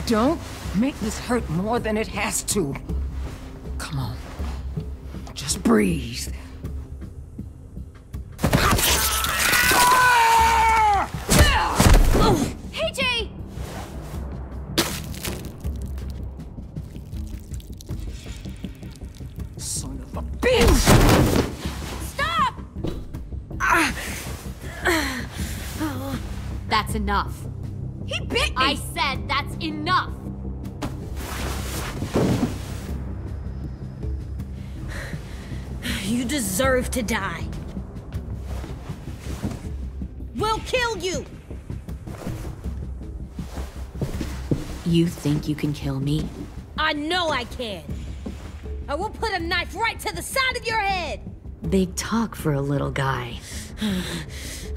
Don't make this hurt more than it has to. Come on. Just breathe. Hey, Jay! Son of a bitch! Stop! That's enough. He bit me! I said that's enough! You deserve to die. We'll kill you! You think you can kill me? I know I can. I will put a knife right to the side of your head. Big talk for a little guy.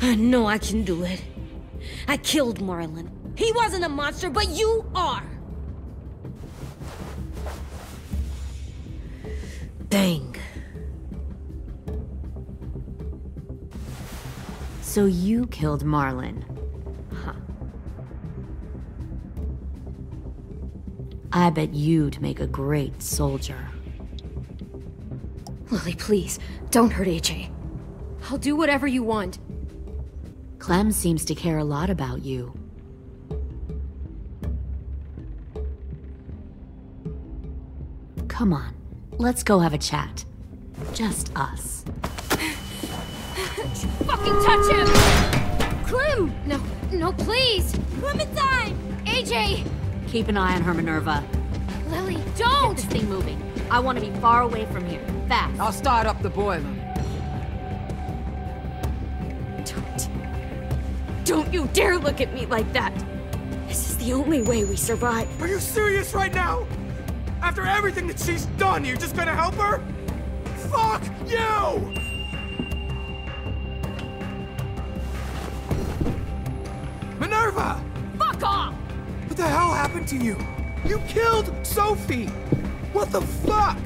I know I can do it. I killed Marlon. He wasn't a monster, but you are. Dang. So you killed Marlon. Huh. I bet you'd make a great soldier. Lily, please, don't hurt AJ. I'll do whatever you want. Clem seems to care a lot about you. Come on, let's go have a chat. Just us. Fucking touch him! Clem! No, please! Clementine! AJ! Keep an eye on her, Minerva. Lily, Get this thing moving. I want to be far away from here. Fast. I'll start up the boiler. Don't you dare look at me like that! This is the only way we survive. Are you serious right now? After everything that she's done, you're just gonna help her? Fuck you! Minerva! Fuck off! What the hell happened to you? You killed Sophie! What the fuck?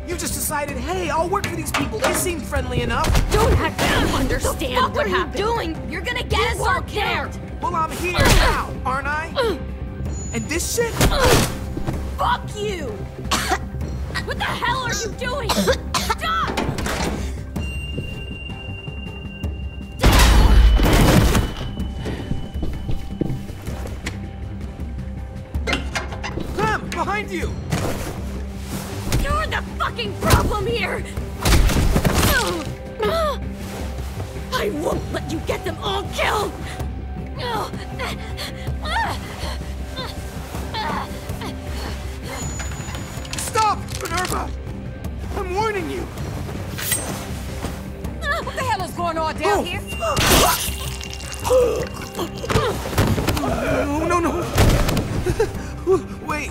You just decided, hey, I'll work for these people. They seem friendly enough. Don't act like you understand what happened. What are you doing? You're gonna get us all killed! Well, I'm here now, aren't I? And this shit? Fuck you! What the hell are you doing? Stop! Clem, behind you! You're the fucking problem here! I won't let you get them all killed! Stop, Minerva! I'm warning you! What the hell is going on down here? No. Wait,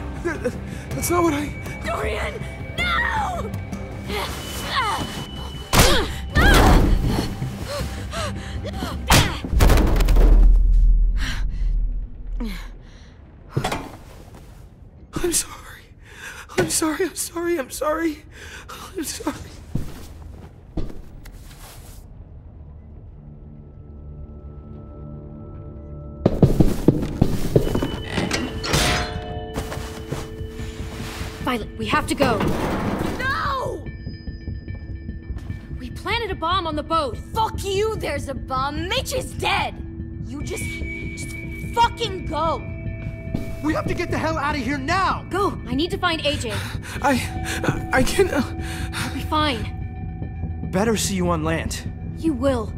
that's not what I... Dorian, no! I'm sorry. I'm sorry, I'm sorry, I'm sorry. I'm sorry. Violet, we have to go. No! We planted a bomb on the boat. Fuck you, there's a bomb. Mitch is dead. You just fucking go. We have to get the hell out of here now! Go! I need to find AJ. I can... I'll be fine. Better see you on land. You will.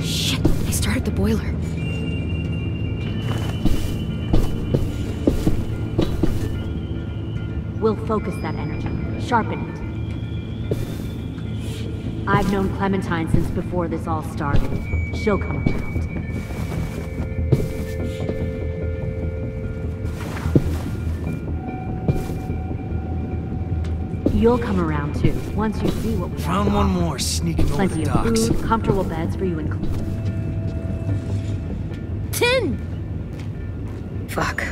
Shit, they started the boiler. We'll focus that energy, sharpen it. I've known Clementine since before this all started. She'll come around. You'll come around too, once you see what we have. Found one more sneaking over Plenty the of docks. food, comfortable beds for you and Tin! Fuck.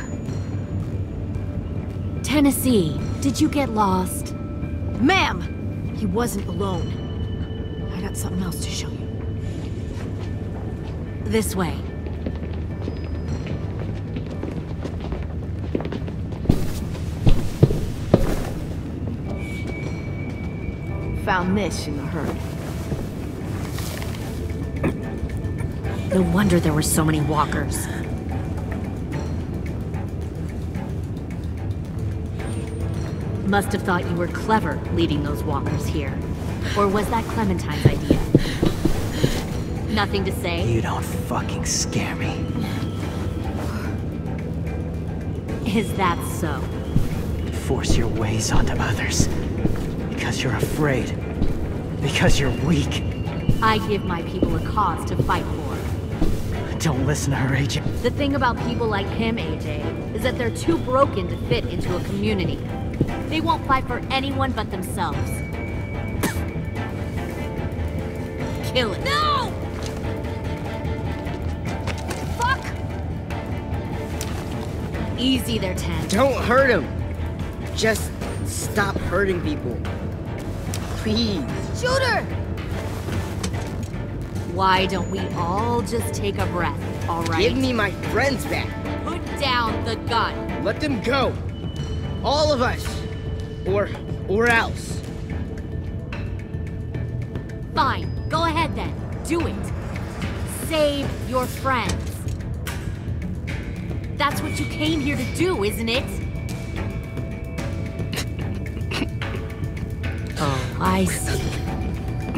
Tennessee, did you get lost? Ma'am! He wasn't alone. I got something else to show you. This way. Found this in the herd. No wonder there were so many walkers. Must have thought you were clever leading those walkers here. Or was that Clementine's idea? Nothing to say? You don't fucking scare me. Is that so? Force your ways onto others. Because you're afraid. Because you're weak. I give my people a cause to fight for. Don't listen to her, AJ. The thing about people like him, AJ, is that they're too broken to fit into a community. They won't fight for anyone but themselves. Kill it. No! Fuck! Easy there, Ten. Don't hurt him. Just stop hurting people. Please. Shoot her! Why don't we all just take a breath, all right? Give me my friends back. Put down the gun. Let them go. All of us. Or else. Fine, go ahead then. Do it. Save your friends. That's what you came here to do, isn't it? Oh, I see.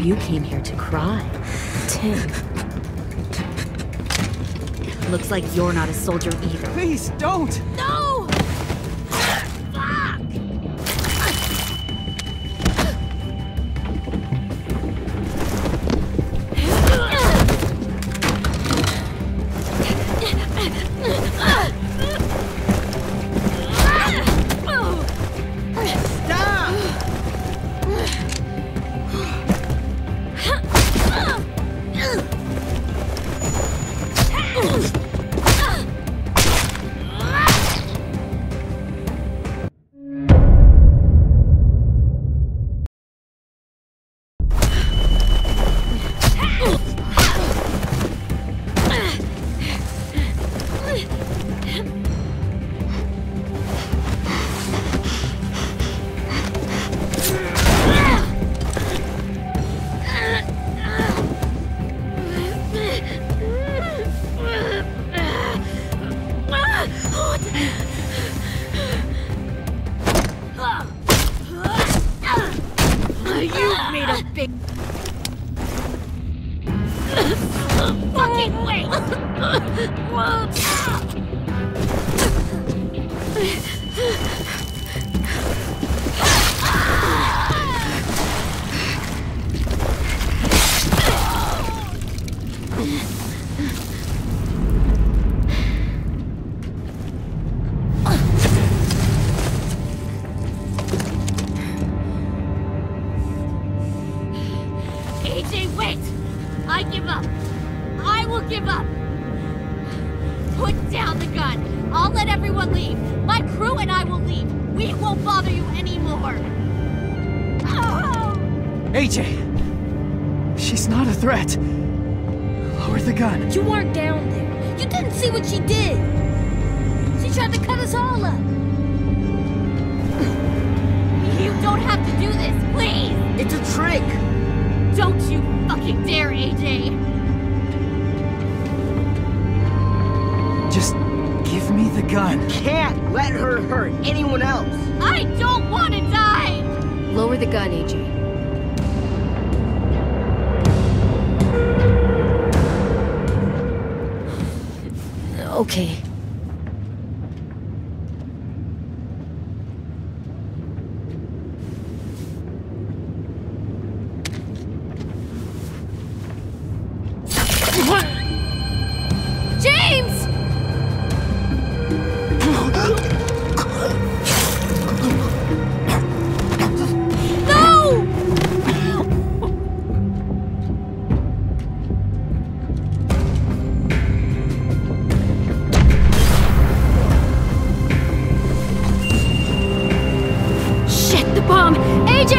You came here to cry. Tim. Looks like you're not a soldier either. Please, don't! No! Fuck! You've made a big... Fucking wait! Put down the gun. I'll let everyone leave. My crew and I will leave. We won't bother you anymore. Oh! AJ! She's not a threat. Lower the gun. You weren't down there. You didn't see what she did. She tried to cut us all up. You don't have to do this, please! It's a trick! Don't you fucking dare, AJ! Just give me the gun. You can't let her hurt anyone else! I don't want to die! Lower the gun, AJ. Okay. James! No! Shit, the bomb! AJ!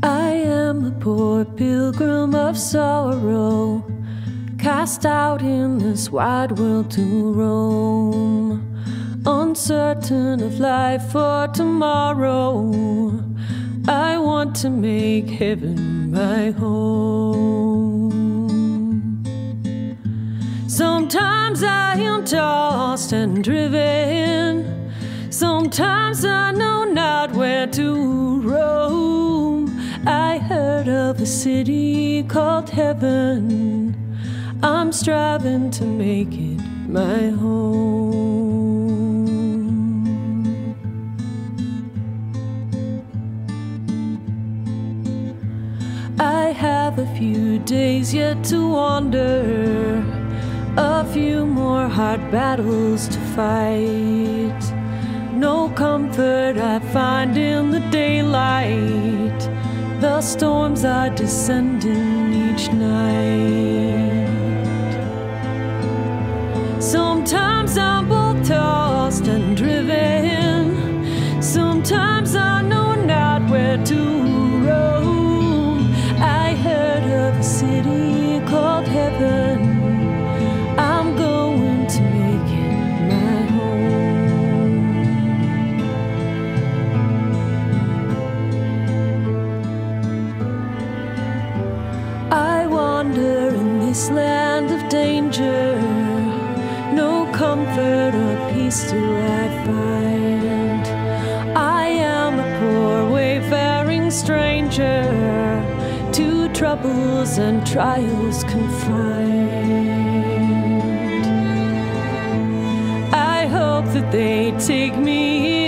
I am a poor pilgrim of sorrow, cast out in this wide world to roam, uncertain of life for tomorrow. I want to make heaven my home. Sometimes I am tossed and driven, sometimes I know not where to roam. I heard of a city called heaven, I'm striving to make it my home. I have a few days yet to wander, a few more hard battles to fight. No comfort I find in the daylight, the storms are descending each night. Sometimes I'm both tossed and driven, sometimes I know not where to roam. I heard of a city called heaven, I'm going to make it my home. I wander in this land of danger, no comfort or peace do I find. I am a poor wayfaring stranger, to troubles and trials confined. I hope that they take me